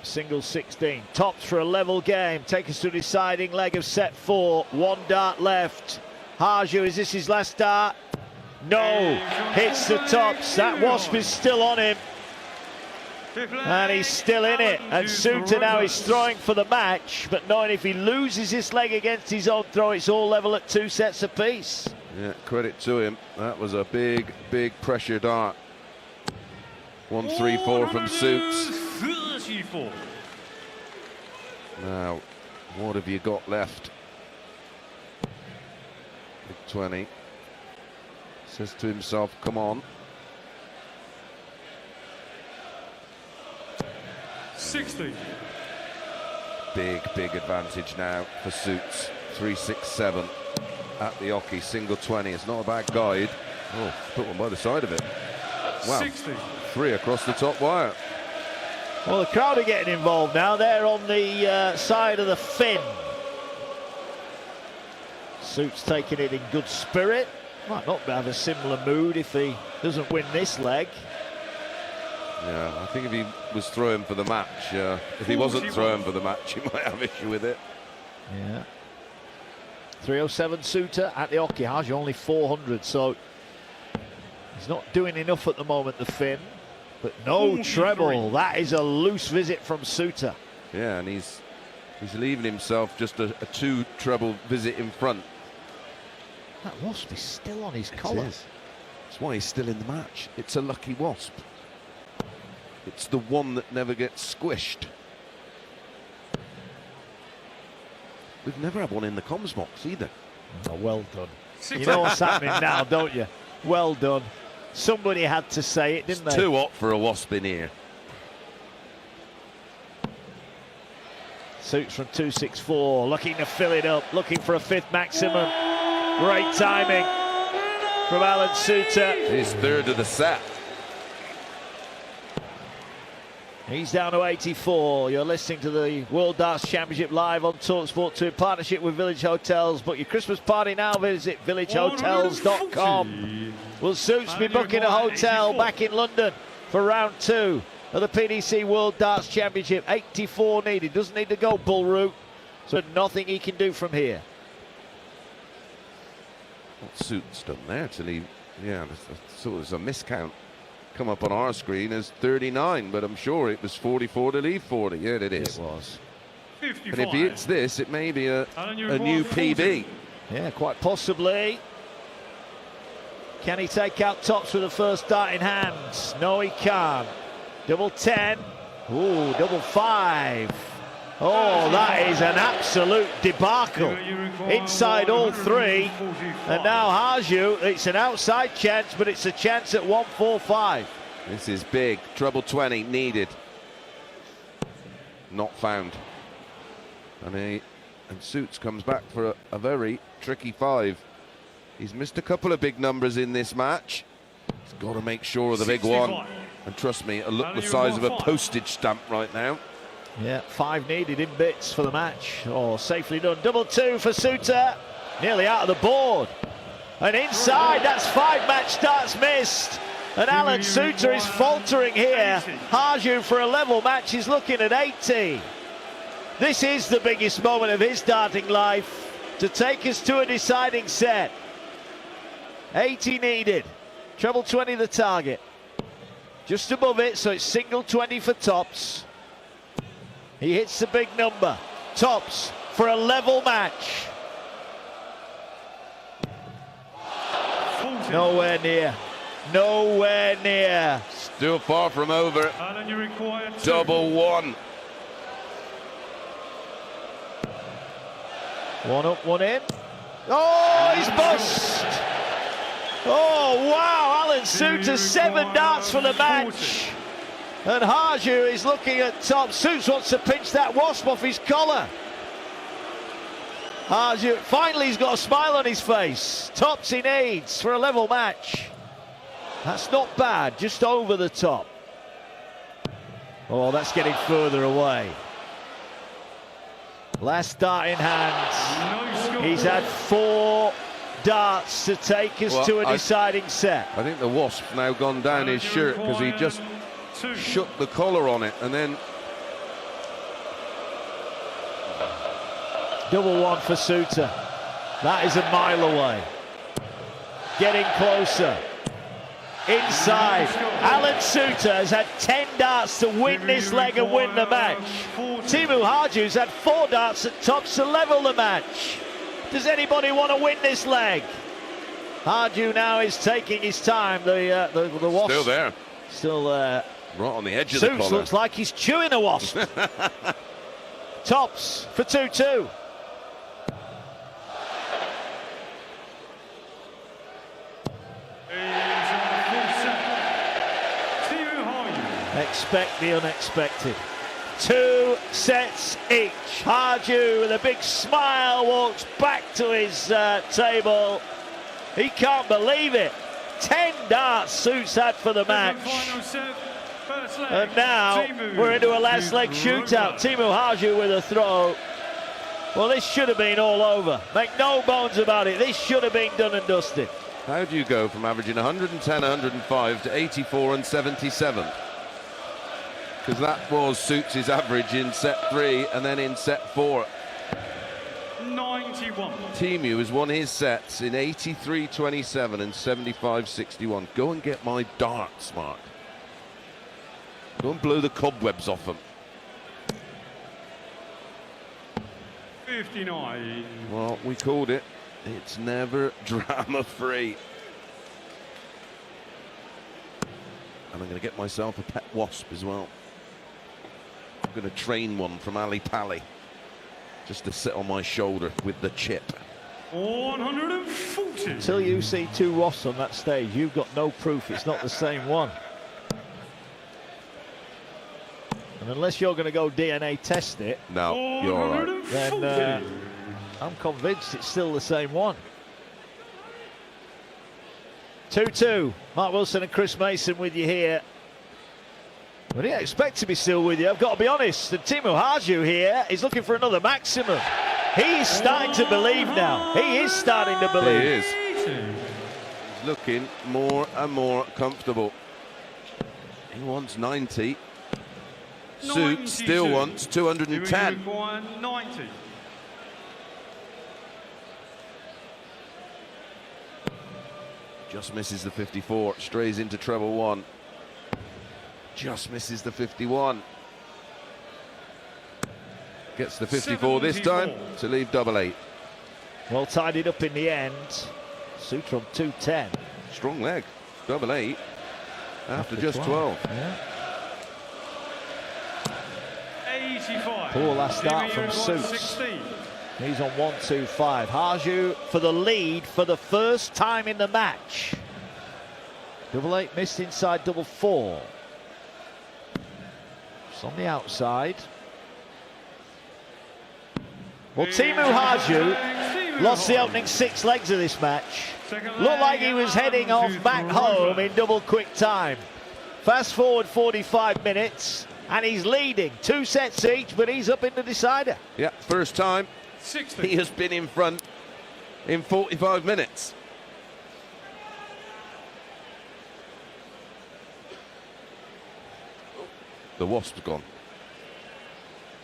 Single 16, tops for a level game. Take us to the deciding leg of set 4. 1 dart left. Harju, is this his last dart? No, hits the tops. That wasp is still on him. And he's still in it. And Soutar now is throwing for the match, but knowing if he loses this leg against his own throw, it's all level at 2 sets apiece. Yeah, credit to him. That was a big, big pressure dart. 1-3-4 from Suits. 34. Now, what have you got left? Big 20. Says to himself, come on. 60. Big, big advantage now for Suits. 3-6-7 at the Oki. Single 20. It's not a bad guide. Oh, put one by the side of it. Wow. 60. 3 across the top wire. Well, the crowd are getting involved now. They're on the side of the fin. Suits taking it in good spirit. Might not have a similar mood if he doesn't win this leg. Yeah, I think if he was throwing for the match, if he wasn't throwing for the match, he might have issue with it. Yeah. 307 Soutar at the Oki. Harju only 400, so he's not doing enough at the moment, the Finn. But no treble. That is a loose visit from Soutar. Yeah, and he's leaving himself just a 2 treble visit in front. That wasp is still on his collar. That's why he's still in the match. It's a lucky wasp. It's the one that never gets squished. We've never had one in the comms box either. Oh, well done. You know what's happening now, don't you? Well done. Somebody had to say it, didn't they? Too hot for a wasp in here. Suits from 264, looking to fill it up, looking for a 5th maximum. Great timing from Alan Soutar. His 3rd of the set. He's down to 84. You're listening to the World Darts Championship live on talkSPORT 2 in partnership with Village Hotels. Book your Christmas party now. Visit villagehotels.com. Will Suits be booking a hotel back in London for round 2 of the PDC World Darts Championship? 84 needed. Doesn't need to go bull route. So nothing he can do from here. What Suits done there till he, yeah, so it was a miscount. Come up on our screen as 39, but I'm sure it was 44 to leave 40. Yeah, it is. It was. 55. And if he hits this, it may be a new PB. Yeah, quite possibly. Can he take out tops with the first dart in hand? No, he can't. Double 10. Ooh, double 5. Oh, that is an absolute debacle. Inside all 3. And now Harju, it's an outside chance, but it's a chance at 145. This is big. Treble 20 needed. Not found. And Suits comes back for a very tricky 5. He's missed a couple of big numbers in this match. He's got to make sure of the big one. And trust me, it'll look the size of a postage stamp right now. Yeah, 5 needed in bits for the match. Oh, safely done. Double 2 for Soutar. Nearly out of the board. And inside, that's 5 match starts missed. And Alan Soutar is faltering here. Harju for a level match is looking at 80. This is the biggest moment of his darting life to take us to a deciding set. 80 needed. Treble 20 the target. Just above it, so it's single 20 for tops. He hits the big number. Tops for a level match. Nowhere near. Nowhere near. Still far from over. And you require 2. Double 1. 1 up, 1 in. Oh, he's bust. Oh, wow. Alan Soutar, 7 darts for the match. And Harju is looking at top. Suits wants to pinch that wasp off his collar. Harju, finally he's got a smile on his face. Tops he needs for a level match. That's not bad, just over the top. Oh, that's getting further away. Last dart in hand. He's had 4 darts to take us to a deciding set. I think the wasp's now gone down his shirt because he just shook the collar on it and then... Double one for Soutar. That is a mile away. Getting closer. Inside. Alan Soutar has had 10 darts to win this leg and win the match. Teemu Harju's had 4 darts at tops to level the match. Does anybody want to win this leg? Harju now is taking his time. The wasp still there. Still there. Right on the edge of the collar. Looks like he's chewing a wasp. Tops for 2-2. Expect the unexpected. 2 sets each. Harju with a big smile walks back to his table. He can't believe it. 10 darts Suits had for the match. And now we're into a last leg shootout. Teemu Harju with a throw. Well, this should have been all over. Make no bones about it. This should have been done and dusted. How do you go from averaging 110, 105 to 84 and 77? Because that was Suits' average in set 3 and then in set 4. 91. Teemu has won his sets in 83-27 and 75-61. Go and get my darts, Mark. Go and blow the cobwebs off them. 59. Well, we called it. It's never drama-free. And I'm going to get myself a pet wasp as well. I'm going to train one from Ali Pali just to sit on my shoulder with the chip. 140. Until you see 2 wasps on that stage, you've got no proof it's not the same one. And unless you're going to go DNA test it, no, you're all right. Then I'm convinced it's still the same one. 2-2. Mark Wilson and Chris Mason with you here. I didn't expect to be still with you, I've got to be honest. And Teemu Harju here is looking for another maximum. He's starting to believe now. He is starting to believe. He is. He's looking more and more comfortable. He wants 90. Suit still wants 210. 90. Just misses the 54, strays into treble 1. Just misses the 51. Gets the 54 this time to leave double 8. Well tidied up in the end. Soutar on 210. Strong leg, double 8 after just 12. Yeah. 85. Poor last start from Suits. 16. He's on 1-2-5. Harju for the lead for the first time in the match. Double 8 missed inside double 4. It's on the outside. Well, Teemu Harju lost the opening 6 legs of this match. Looked like he was heading off back home in double quick time. Fast forward 45 minutes and he's leading. 2 sets each, but he's up in the decider. Yeah, first time 60. he has been in front in 45 minutes. The wasp's gone.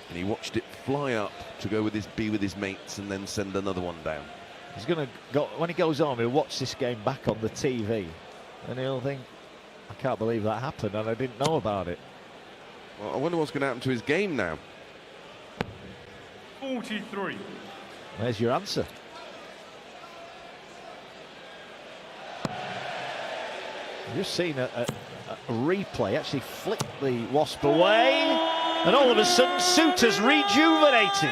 And he watched it fly up to go with be with his mates and then send another one down. He's going to go, when he goes home, he'll watch this game back on the TV and he'll think, I can't believe that happened and I didn't know about it. Well, I wonder what's going to happen to his game now. 43. There's your answer. You've seen a replay actually flick the wasp away, and all of a sudden Soutar's rejuvenated.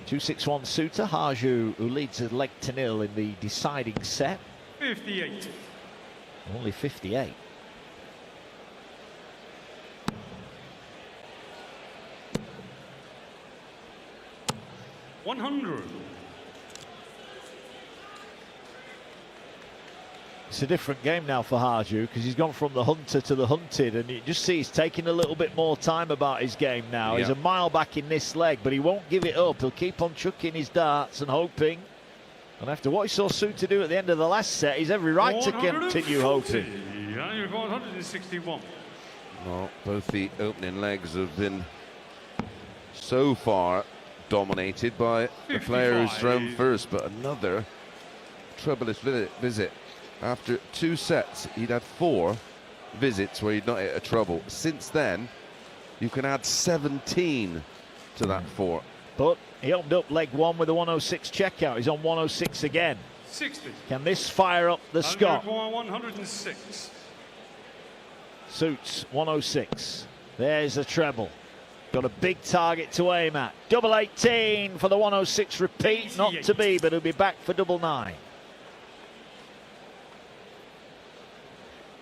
2-6-1 Soutar. Harju, who leads a leg to nil in the deciding set. 58. Only 58. $100. It's a different game now for Harju because he's gone from the hunter to the hunted, and you just see he's taking a little bit more time about his game now. Yeah. He's a mile back in this leg, but he won't give it up. He'll keep on chucking his darts and hoping. And after what he saw Soutar do at the end of the last set, he's every right to continue hoping. 161. Well, both the opening legs have been so far dominated by the player who's thrown first, but another troublous visit. After 2 sets, he'd had 4 visits where he'd not hit a trouble. Since then, you can add 17 to that 4. But he opened up leg 1 with a 106 checkout. He's on 106 again. 60. Can this fire up the Scot? 106. Suits 106. There's a treble. Got a big target to aim at. Double 18 for the 106 repeat. Not to be, but he'll be back for double 9.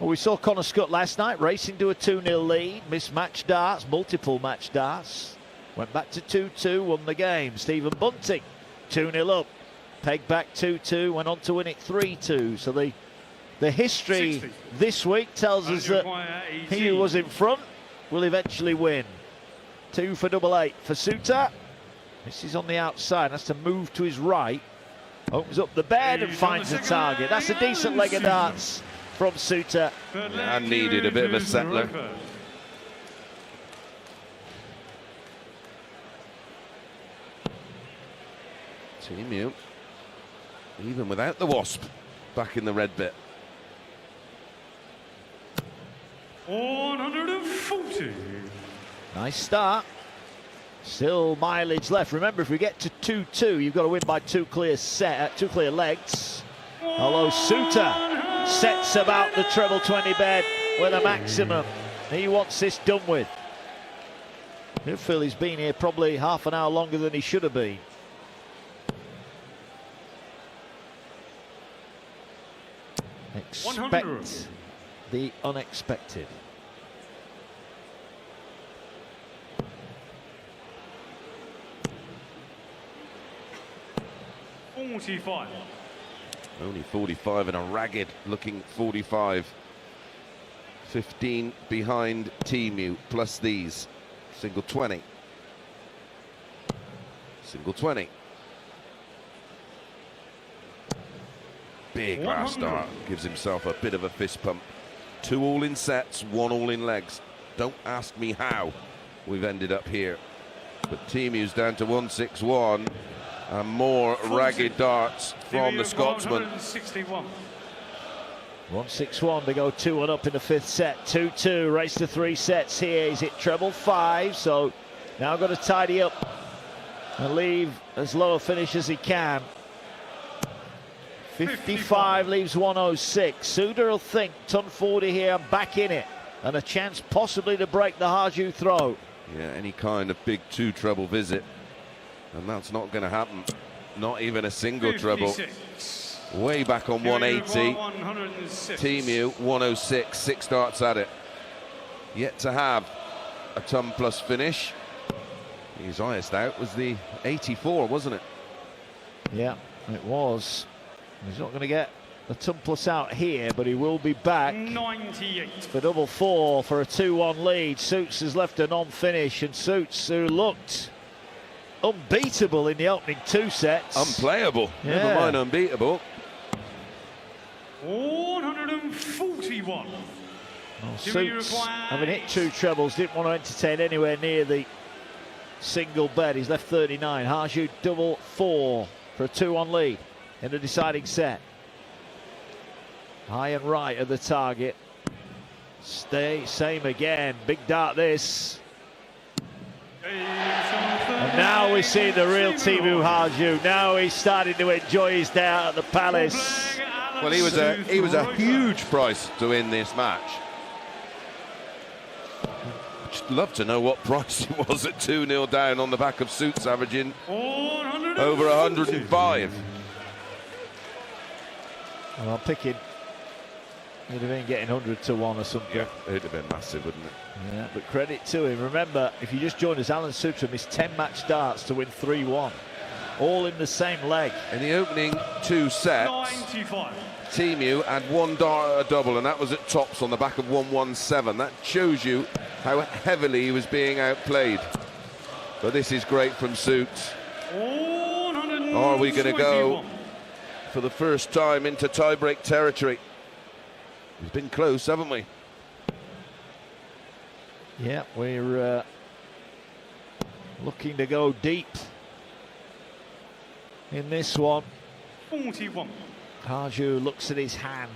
Well, we saw Connor Scott last night racing to a 2-0 lead. Missed match darts, multiple match darts. Went back to 2-2, won the game. Stephen Bunting, 2-0 up. Pegged back 2-2, went on to win it 3-2. So the history 60. this week tells us that he who was in front will eventually win. 2 for double 8 for Soutar. This is on the outside, has to move to his right. Opens up the bed and finds the target. That's a decent leg of darts from Soutar. I needed a bit of a settler. Teemu, even without the wasp, back in the red bit. 140. Nice start. Still mileage left. Remember, if we get to 2-2, you've got to win by 2 clear legs. Although Soutar sets about the treble 20 bed with a maximum. He wants this done with. I feel he's been here probably half an hour longer than he should have been. Expect 100. the unexpected. $45. Only 45 and a ragged looking 45. 15 behind Teemu, plus these. Single 20. Single 20. Big last start. Gives himself a bit of a fist pump. 2 all in sets, 1 all in legs. Don't ask me how we've ended up here. But Teemu's down to 161. And more ragged darts from the Scotsman. 161. 161 to go 2-1 up in the 5th set. 2-2, race to 3 sets here. He's hit treble 5, so now got to tidy up and leave as low a finish as he can. 55 leaves 106. Soutar will think, ton 40 here, I'm back in it. And a chance possibly to break the Harju throw. Yeah, any kind of big 2 treble visit. And that's not going to happen. Not even a single treble. Way back on 180. Teemu 106, 6 darts at it. Yet to have a ton plus finish. His highest out was the 84, wasn't it? Yeah, it was. He's not going to get the ton plus out here, but he will be back 98 for double 4 for a 2-1 lead. Suits has left a non-finish, and Suits, who looked unbeatable in the opening 2 sets. Unplayable. Yeah. Never mind unbeatable. 141. Well, Suits, having hit 2 trebles, didn't want to entertain anywhere near the single bed. He's left 39. Harju double 4 for a 2-1 lead in the deciding set. High and right of the target. Same again. Big dart this. And now we see the real Teemu Harju. Now he's starting to enjoy his day out at the Palace. Well, he was a huge price to win this match. just love to know what price it was at 2-0 down on the back of Suits averaging over 105. Well, I'm picking. He'd have been getting 100 to 1 or something. Yeah, it'd have been massive, wouldn't it? Yeah, but credit to him. Remember, if you just joined us, Alan Soutar missed 10 match starts to win 3-1. All in the same leg. In the opening 2 sets, 95. Teemu had 1 dart at a double, and that was at tops on the back of 117. That shows you how heavily he was being outplayed. But this is great from Suits. Are we going to go for the first time into tiebreak territory? We've been close, haven't we? Yeah, we're looking to go deep in this one. 41. Harju looks at his hand.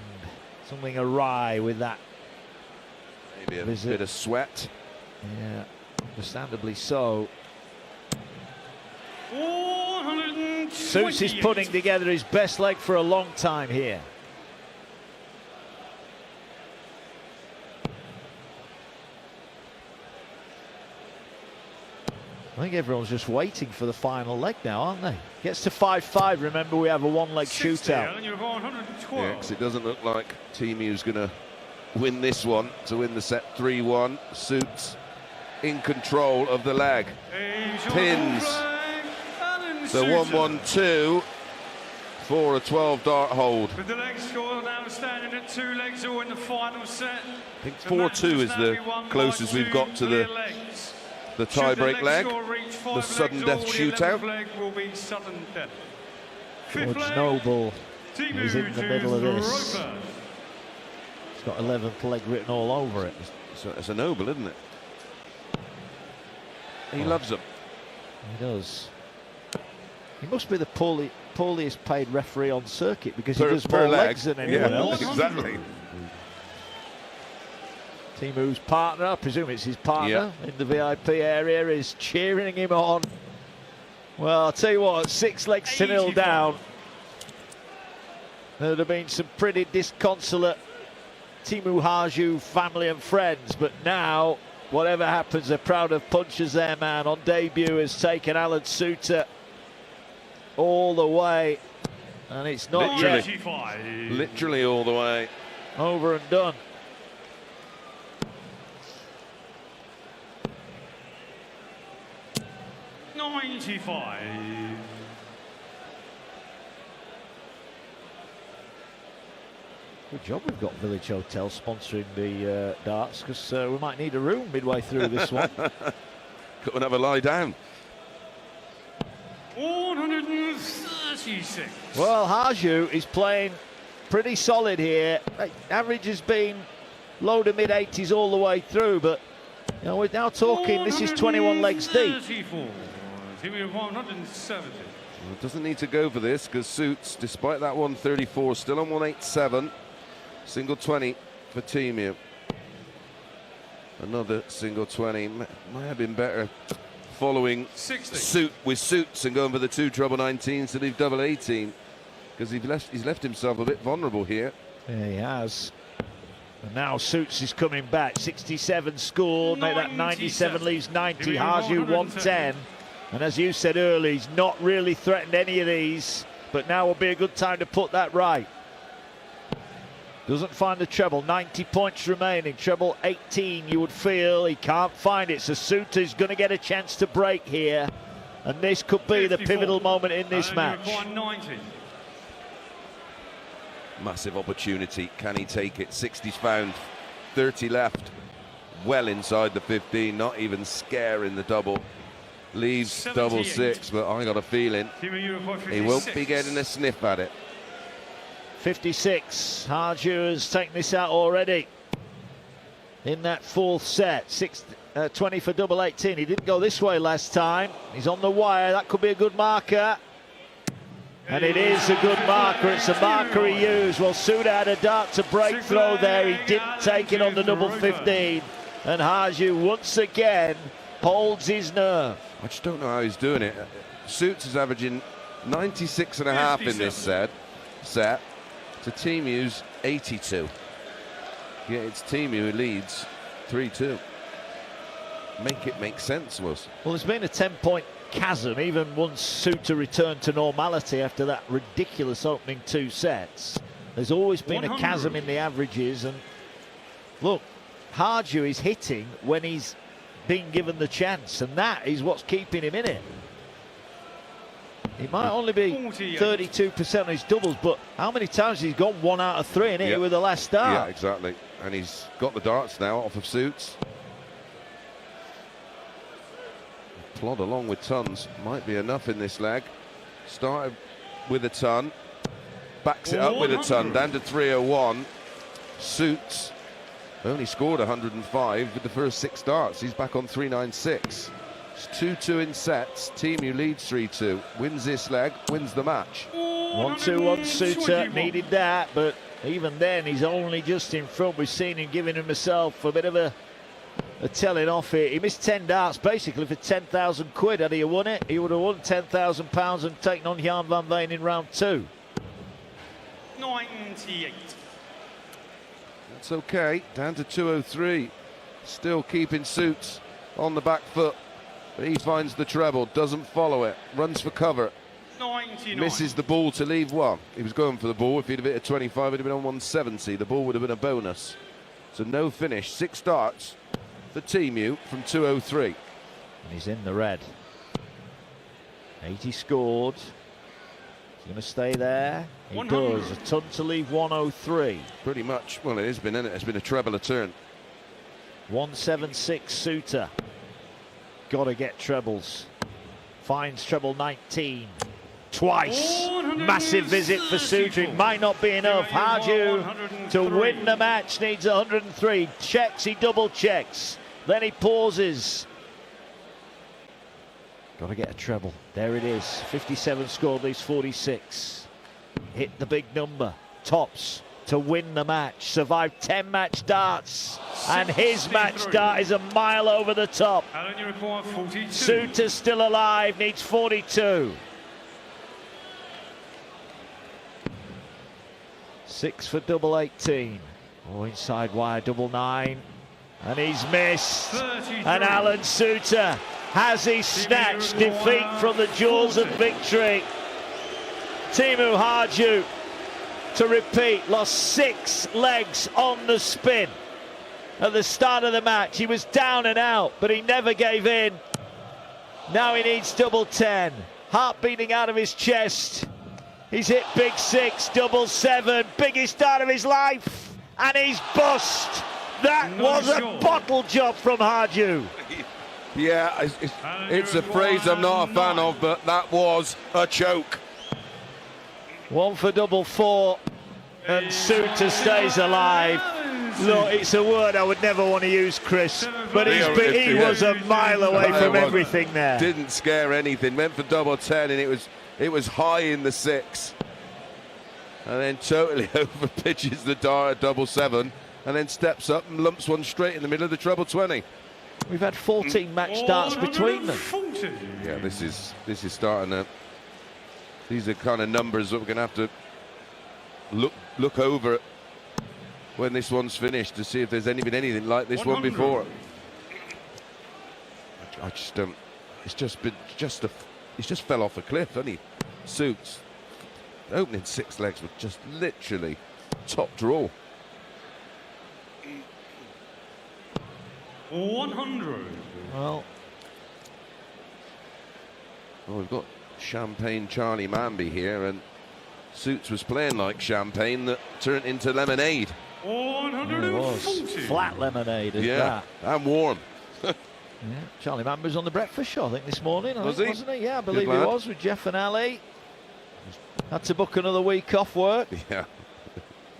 Something awry with that. Maybe a bit of sweat. Yeah, understandably so. 428. Suits is putting together his best leg for a long time here. I think everyone's just waiting for the final leg now, aren't they? Gets to 5-5. Remember, we have a one-leg shootout. Yeah, because it doesn't look like Teemu's going to win this one to win the set 3-1. Suits in control of the leg. Pins the 1-1-2 for a 12-dart hold. With the leg score now standing at 2 legs all in the final set. I think 4-2 is the closest we've got to the tie-break leg, the sudden death shootout. George Noble is in the middle of this. It's got 11th leg written all over it. So it's a Noble, isn't it? He loves them. He does. He must be the poorliest paid referee on circuit because he does more legs than anyone else. Exactly. Teemu's partner, I presume it's his partner in the VIP area, is cheering him on. Well, I'll tell you what, 6 legs to 0 down. There'd have been some pretty disconsolate Teemu Harju family and friends, but now, whatever happens, they're proud of punches their man. On debut has taken Alan Soutar all the way, and it's not yet literally all the way over and done. Good job we've got Village Hotel sponsoring the darts, because we might need a room midway through this one. Go and have a lie down. 136. Well, Harju is playing pretty solid here. Average has been low to mid 80s all the way through, but you know, we're now talking this is 21 legs deep. 170. Well, it doesn't need to go for this because Suits, despite that 134, still on 187. Single 20 for Teemu. Another single 20. Might have been better following 60. Suits and going for the 2 treble 19s to leave double 18, because he's left himself a bit vulnerable here. Yeah, he has. And now Suits is coming back. 67 scored, make that 97 leaves 90. Harju 110. And as you said earlier, he's not really threatened any of these, but now will be a good time to put that right. Doesn't find the treble, 90 points remaining, treble 18 you would feel, he can't find it, so Soutar's going to get a chance to break here, and this could be the pivotal moment in this match. 90. Massive opportunity, can he take it? 60's found, 30 left, well inside the 15, not even scaring the double. Leaves 78. double 6, but I got a feeling he won't be getting a sniff at it. 56, Harju has taken this out already in that 4th set. 20 for double 18. He didn't go this way last time. He's on the wire, that could be a good marker. And it is a good marker, it's a marker he used. Well, Soutar had a dart to break throw there, he didn't take it on the double 15. And Harju once again holds his nerve. I just don't know how he's doing it. Suits is averaging 96.5 in this set to Teemu's 82. Yeah, it's Teemu who leads 3-2. make it make sense was. Well, there's been a 10-point chasm even once Soutar returned to normality after that ridiculous opening 2 sets. There's always been 100. a chasm in the averages, and look, Harju is hitting when he's being given the chance, and that is what's keeping him in it. He might only be 32% on his doubles, but how many times he's gone 1 out of 3 in here with the last start? Yeah, exactly. And he's got the darts now off of Suits. Plod along with tons. Might be enough in this leg. Started with a ton. Backs it up with a ton. Down to 301. Suits only scored 105 with the first 6 darts. He's back on 396. It's 2-2 in sets. Teemu leads 3-2. Wins this leg. Wins the match. 1-2-1 Soutar needed that, but even then he's only just in front. We've seen him giving himself a bit of a telling off here. He missed 10 darts basically for 10,000 quid. Had he won it, he would have won £10,000 and taken on Jan van Veen in round 2. 98. That's okay. Down to 203. Still keeping Suits on the back foot. But he finds the treble, doesn't follow it, runs for cover. 99. Misses the ball to leave one. He was going for the ball. If he'd have hit a 25, he'd have been on 170. The ball would have been a bonus. So no finish. 6 darts for Teemu from 203. And he's in the red. 80 scored. He's going to stay there. He 100. does. A ton to leave 103. Pretty much. Well, it has been, isn't it? It's been a treble a turn. 176 Soutar. Got to get trebles. Finds treble 19. Twice. Massive visit for Soutar. It might not be enough. Harju to win the match needs 103. Checks, he double checks. Then he pauses. Got to get a treble. There it is. 57 scored, leaves 46. Hit the big number. Tops to win the match. Survived 10 match darts. And his match dart is a mile over the top. Alan, you require 42. Soutar's still alive, needs 42. 6 for double 18. Oh, inside wire, double 9. And he's missed. 33. And Alan Soutar has he snatched defeat from the jaws of victory. Teemu Harju, to repeat, lost 6 legs on the spin at the start of the match. He was down and out, but he never gave in. Now he needs double 10. Heart beating out of his chest. He's hit big 6, double 7, biggest start of his life, and he's bust. That was a bottle job from Harju. Yeah, it's a phrase I'm not a fan of, but that was a choke. 1 for double 4, and Soutar stays alive. Look, it's a word I would never want to use, Chris, but he was a mile away from everything there. Didn't scare anything, went for double 10, and it was high in the 6. And then totally over pitches the dart at double 7, and then steps up and lumps one straight in the middle of the treble 20. We've had 14 match darts between them. Yeah, this is starting to. These are kind of numbers that we're going to have to look over when this one's finished to see if there's been anything like this 100. One before. I just don't. It's just fell off a cliff, hasn't he? Suits opening 6 legs with just literally top draw. 100. Well, we've got Champagne Charlie Manby here, and Suits was playing like champagne that turned into lemonade. 140. it was flat lemonade, that. And warm. Yeah, Charlie Manby was on the breakfast show, I think, this morning. Wasn't he? Yeah, I believe Good he lad. was, with Jeff and Ali. Had to book another week off work. Yeah.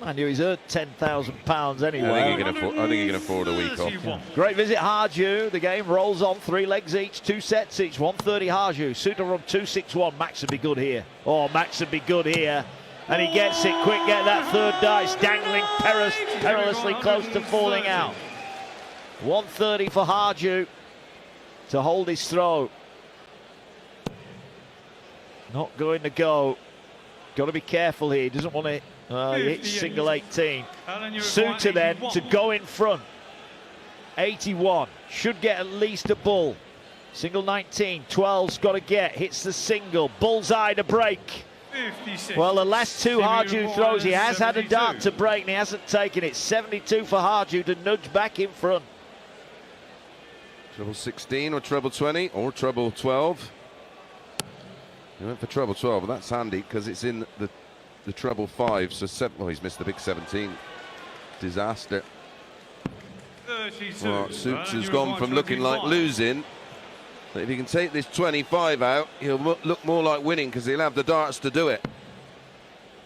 I knew he's earned £10,000 anyway. I think he can afford a week off. Yeah. Great visit, Harju. The game rolls on, 3 legs each, 2 sets each. 130 Harju. Soutar on 261. Max would be good here. Oh, Max would be good here. And he gets it quick. Get that third dice. Dangling perilously close to falling out. 130 for Harju to hold his throw. Not going to go. Got to be careful here. He doesn't want to. He hits single 18. Soutar then to go in front. 81. Should get at least a bull. Single 19. 12's got to get. Hits the single. Bullseye to break. 56. Well, the last two Harju throws, he has had a dart to break and he hasn't taken it. 72 for Harju to nudge back in front. Treble 16 or treble 20 or treble 12. He went for treble 12, but that's handy because it's in the treble 5. So well, he's missed the big 17. Disaster. 32. Well, Suits has gone from looking like losing. But if he can take this 25 out, he'll look more like winning because he'll have the darts to do it.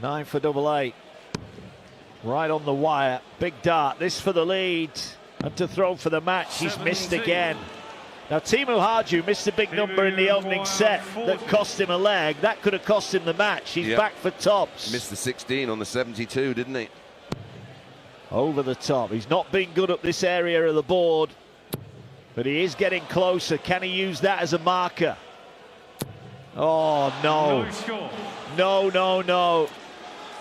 9 for double 8. Right on the wire. Big dart. This for the lead. And to throw for the match, he's missed again. Now, Teemu Harju missed a big number in the opening set that cost him a leg. That could have cost him the match. He's back for tops. Missed the 16 on the 72, didn't he? Over the top. He's not been good up this area of the board, but he is getting closer. Can he use that as a marker? Oh, no. No, no, no.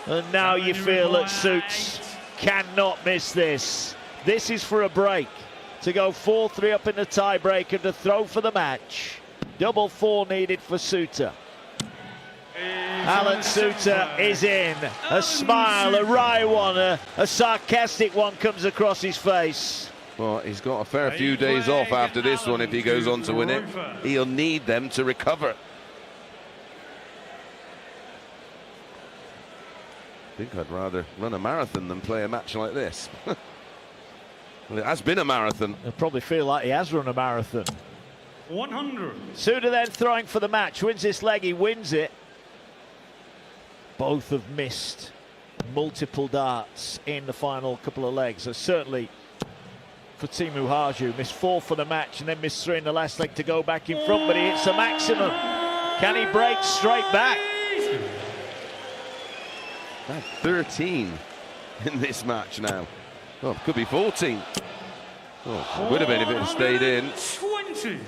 And now you feel that Suits cannot miss this. This is for a break. To go 4-3 up in the tiebreak and to throw for the match. Double 4 needed for Soutar. Alan Soutar is in. A smile, a wry one, a sarcastic one comes across his face. Well, he's got a fair few days off after this one if he goes on to win it. He'll need them to recover. I think I'd rather run a marathon than play a match like this. Well, it has been a marathon. He'll probably feel like he has run a marathon. 100. Soutar then throwing for the match. Wins this leg, he wins it. Both have missed multiple darts in the final couple of legs. So certainly for Teemu Harju, missed 4 for the match and then missed 3 in the last leg to go back in front, but he hits a maximum. Can he break straight back? 13 in this match now. Oh, could be 14. Oh, it would have been if it had stayed in. 20.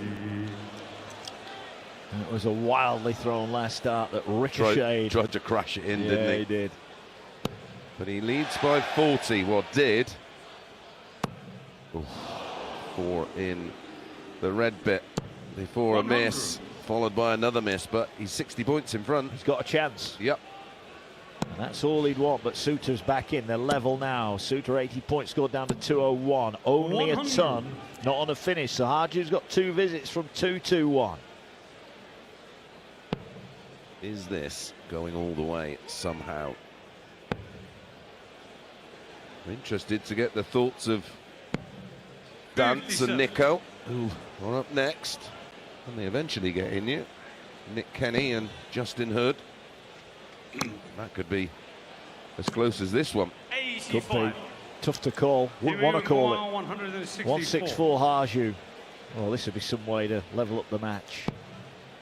It was a wildly thrown last dart that ricocheted. Tried to crash it in, didn't he? He did. But he leads by 40. Well, did. Ooh, 4 in the red bit before 100. A miss, followed by another miss, but he's 60 points in front. He's got a chance. Yep. And that's all he'd want, but Soutar's back in. They're level now. Soutar 80 points scored down to 201. Only 100. A ton, not on a finish. So Harju's got 2 visits from 2-2-1. Is this going all the way somehow? I'm interested to get the thoughts of Dance and Nico, who are up next. And they eventually get in you. Nick Kenny and Justin Hood. That could be as close as this one. 85. Could be. Tough to call. Wouldn't want to call it. 164 Harju. Well, this would be some way to level up the match.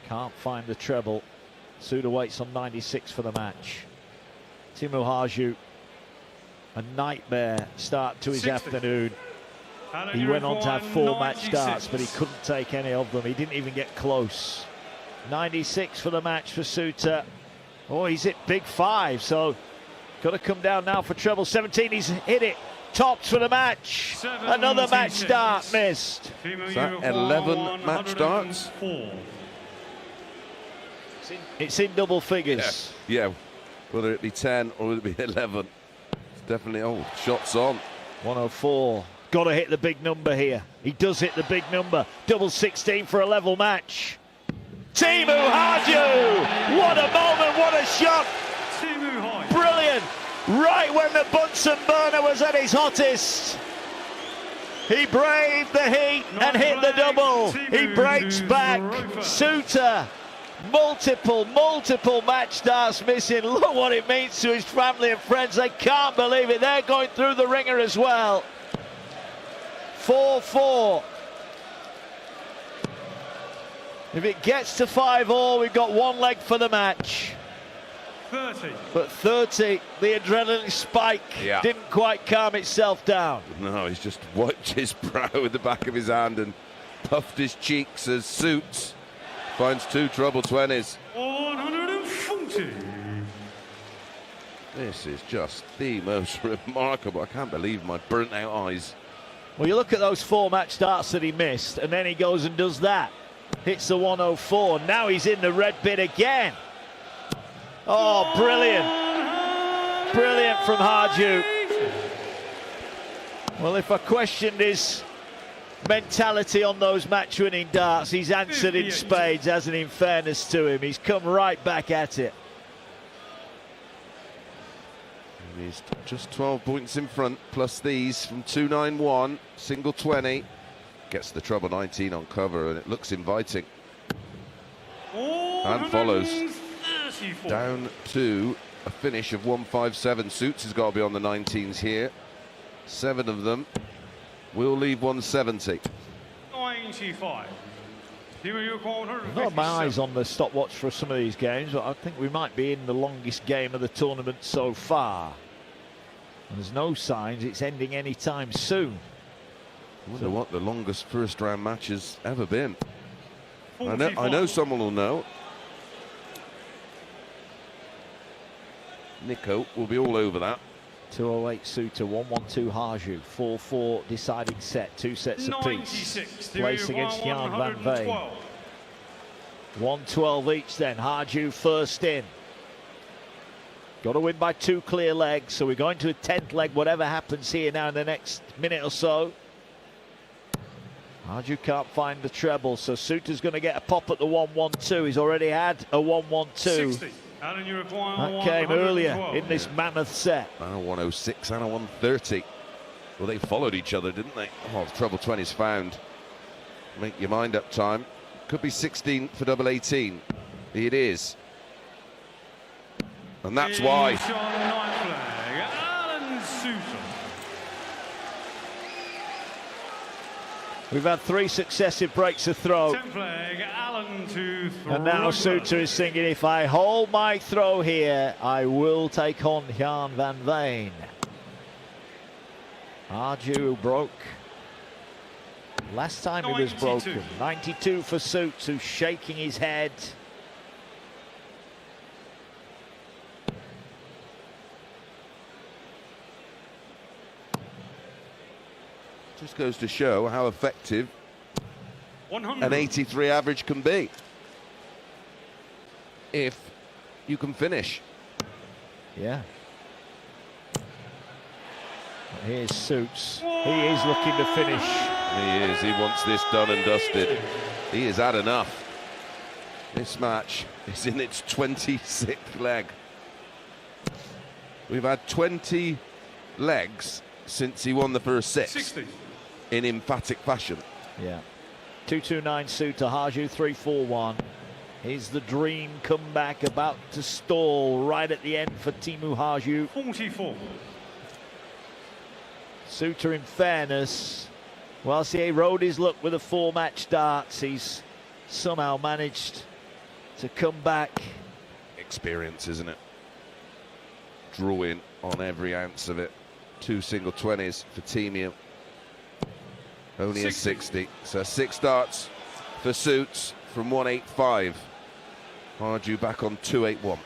Can't find the treble. Soutar waits on 96 for the match. Teemu Harju, a nightmare start to his 60. Afternoon. He went on to have 4 match starts, but he couldn't take any of them. He didn't even get close. 96 for the match for Soutar. Oh, he's hit big 5, so got to come down now for treble 17. He's hit it. Tops for the match. Another match start missed. Is that 11 match starts? It's in double figures. Yeah, whether it be 10 or it be 11. It's definitely, shots on. 104. Got to hit the big number here. He does hit the big number. Double 16 for a level match. Teemu Harju! What a moment, what a shot! Brilliant! Right when the Bunsen burner was at his hottest. He braved the heat and hit the double. He breaks back. Soutar, multiple match starts missing. Look what it means to his family and friends. They can't believe it. They're going through the ringer as well. 4-4. If it gets to 5-all, we've got 1 leg for the match. 30. But 30, the adrenaline spike didn't quite calm itself down. No, he's just wiped his brow with the back of his hand and puffed his cheeks as Suits finds 2 treble 20s. 140. This is just the most remarkable. I can't believe my burnt out eyes. Well, you look at those 4 match starts that he missed, and then he goes and does that. Hits the 104. Now he's in the red bit again. Oh, brilliant. Brilliant from Harju. Well, if I questioned his mentality on those match-winning darts, he's answered in spades, hasn't he, in fairness to him. He's come right back at it. He's just 12 points in front, plus these from 291, single 20. Gets the treble 19 on cover, and it looks inviting. And follows down to a finish of 157. Suits has got to be on the 19s here. 7 of them will leave 170. 95. I've got my eyes on the stopwatch for some of these games, but I think we might be in the longest game of the tournament so far. And there's no signs it's ending anytime soon. I wonder what the longest first round match has ever been. I know someone will know. Nico will be all over that. 208 Soutar, 112 Harju, 4-4 deciding set, 2 sets apiece. Place against Jan van Veen. 112 each then. Harju first in. Got to win by 2 clear legs, so we're going to a 10th leg, whatever happens here now in the next minute or so. Harju can't find the treble, so Soutar's going to get a pop at the 112. He's already had a 112. That came earlier in this mammoth set. And a 106 and a 130. Well, they followed each other, didn't they? Oh, the treble 20's found. Make your mind up time. Could be 16 for double 18. It is. And that's why. We've had 3 successive breaks of throw. And now Soutar is thinking, if I hold my throw here, I will take on Jan van Veen. Harju broke. Last time he was broken. 92 for Soutar, who's shaking his head. Just goes to show how effective 100. an 83 average can be if you can finish. Yeah. Here's Suits. He is looking to finish. He is. He wants this done and dusted. He has had enough. This match is in its 26th leg. We've had 20 legs since he won the first 6. 60. In emphatic fashion. Yeah. 229 Soutar, Harju 341. Is the dream comeback about to stall right at the end for Teemu Harju? 44. Soutar, in fairness, whilst he rode his luck with the 4 match darts, he's somehow managed to come back. Experience, isn't it? Drawing on every ounce of it. 2 single 20s for Teemu. Only 60. A 60. So 6 darts for Suits from 185. Harju back on 281.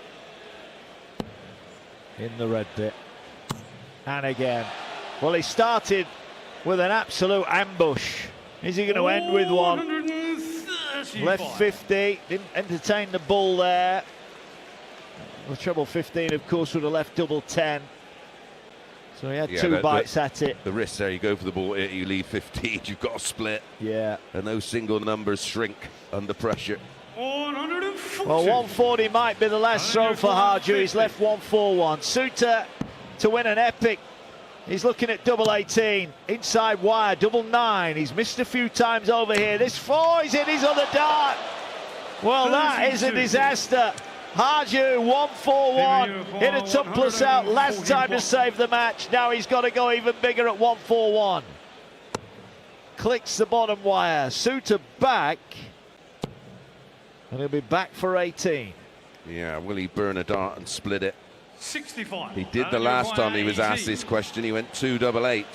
In the red bit. And again. Well, he started with an absolute ambush. Is he going to end with one? Left 50. Didn't entertain the bull there. The treble 15, of course, would have left double 10. So he had 2 bites at it. The risk there, you go for the ball, you leave 15, you've got a split. Yeah. And those single numbers shrink under pressure. 140. Well, 140 might be the last throw for Harju. He's left 141. Soutar to win an epic. He's looking at double 18. Inside wire, double 9. He's missed a few times over here. This 4, he's hit his other dart. Well, that is a disaster. Harju 141, hit a tumpless out last time to save the match. Now he's got to go even bigger at 141. Clicks the bottom wire. Soutar back, and he'll be back for 18. Yeah, will he burn a dart and split it? 65. He did the last time he was asked this question. He went 2 double 8.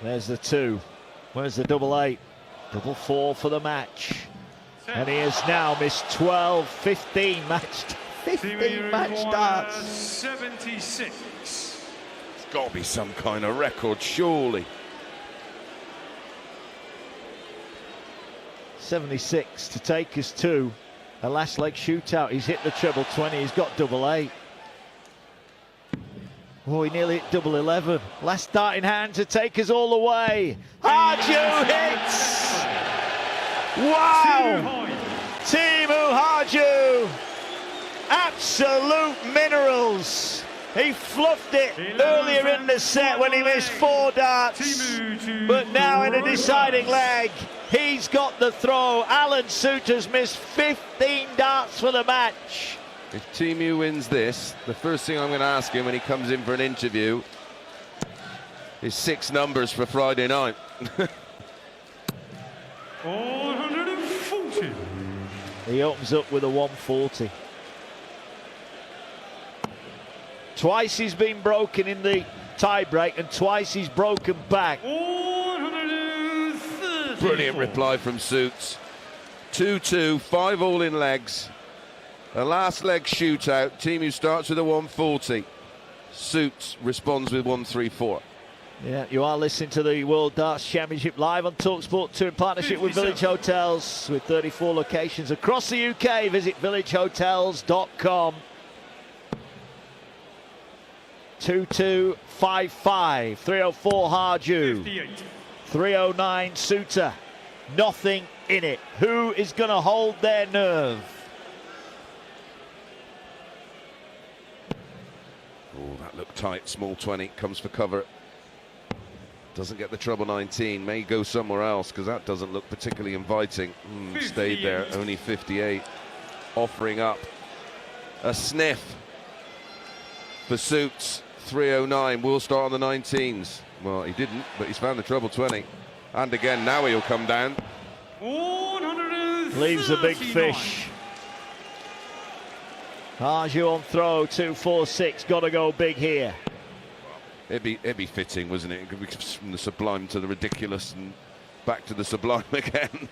There's the 2. Where's the double 8? Double 4 for the match. And he has now missed 12, 15 match darts. 76. It's got to be some kind of record, surely. 76 to take us to a last leg shootout. He's hit the treble 20. He's got double 8. Oh, he nearly hit double 11. Last dart in hand to take us all the way. Harju hits! Wow! Teemu Harju! Absolute minerals! He fluffed it earlier in the set when he missed 4 darts. But now in a deciding leg, he's got the throw. Alan Soutar's missed 15 darts for the match. If Teemu wins this, the first thing I'm going to ask him when he comes in for an interview is 6 numbers for Friday night. 140. He opens up with a 140. Twice he's been broken in the tie-break and twice he's broken back. 130. Brilliant reply from Suits. 2-2, 5 all in legs. A last leg shootout. Teemu starts with a 140. Suits responds with 134. Yeah, you are listening to the World Darts Championship live on talkSPORT 2 in partnership with Village Hotels with 34 locations across the UK. Visit villagehotels.com. 2-2-5-5. 304 Harju. 58. 309 Soutar. Nothing in it. Who is going to hold their nerve? Oh, that looked tight. Small 20 comes for cover. Doesn't get the treble 19. May go somewhere else because that doesn't look particularly inviting. Stayed there. Only 58. Offering up a sniff for Suits. 309. Will start on the 19s. Well, he didn't, but he's found the treble 20. And again, now he'll come down. 139. Leaves a big fish. Harju on throw, 2-4-6. Got to go big here. It'd be fitting, wasn't it? It could be from the sublime to the ridiculous and back to the sublime again.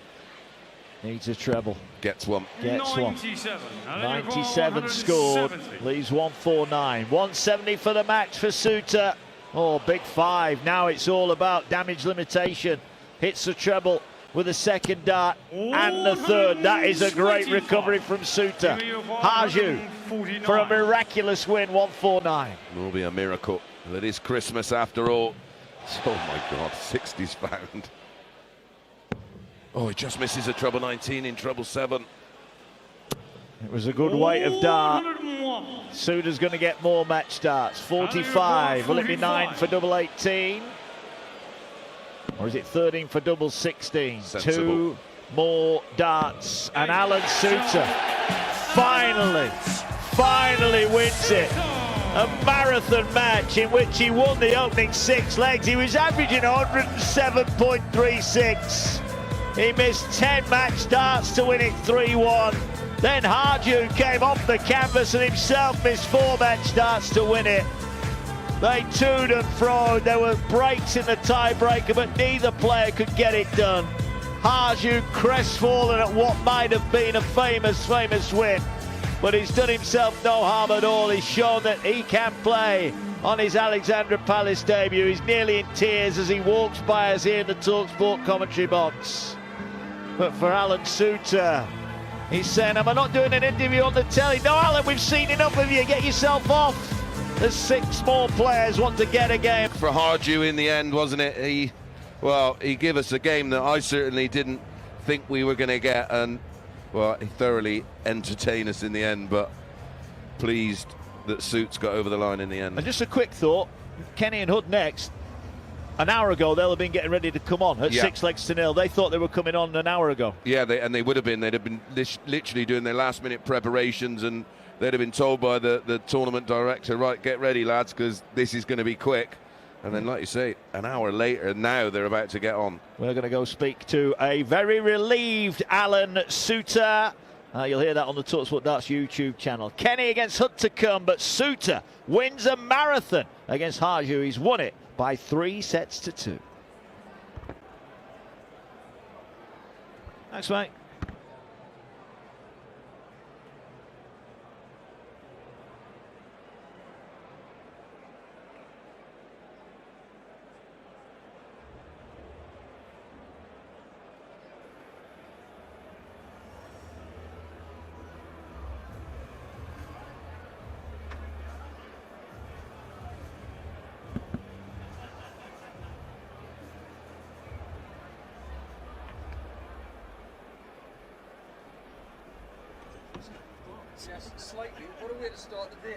Needs a treble. Gets one. Gets 97. one. 97 scored. Leaves 149. 170 for the match for Soutar. Oh, big 5. Now it's all about damage limitation. Hits the treble with the second dart and the third. That is a great recovery from Soutar. Harju for a miraculous win, 149. It will be a miracle. It is Christmas after all. Oh my God, 60's found. Oh, he just misses a treble 19 in treble 7. It was a good weight of dart. Soutar's going to get more match darts. 45. Will it be 9 for double 18? Or is it 13 for double 16? Sensible. 2 more darts. And Alan Soutar finally wins it. A marathon match in which he won the opening 6 legs. He was averaging 107.36. He missed 10 match darts to win it 3-1. Then Harju came off the canvas and himself missed 4 match darts to win it. They toed and froed. There were breaks in the tiebreaker, but neither player could get it done. Harju crestfallen at what might have been a famous win. But he's done himself no harm at all. He's shown that he can play on his Alexandra Palace debut. He's nearly in tears as he walks by us here in the talkSPORT commentary box. But for Alan Soutar, he's saying, am I not doing an interview on the telly? No, Alan, we've seen enough of you. Get yourself off. There's 6 more players want to get a game. For Harju in the end, wasn't it? He gave us a game that I certainly didn't think we were going to get, and well, he thoroughly entertained us in the end, but pleased that Suits got over the line in the end. And just a quick thought, Kenny and Hood next. An hour ago, they'll have been getting ready to come on at 6 legs to 0. They thought they were coming on an hour ago. Yeah, they would have been. They'd have been literally doing their last-minute preparations, and they'd have been told by the tournament director, right, get ready, lads, because this is going to be quick. And then, like you say, an hour later, now they're about to get on. We're going to go speak to a very relieved Alan Soutar. You'll hear that on the talkSPORT Darts YouTube channel. Kenny against Hood to come, but Soutar wins a marathon against Harju. He's won it by 3-2. Thanks, mate. Yes, slightly. What a way to start the day.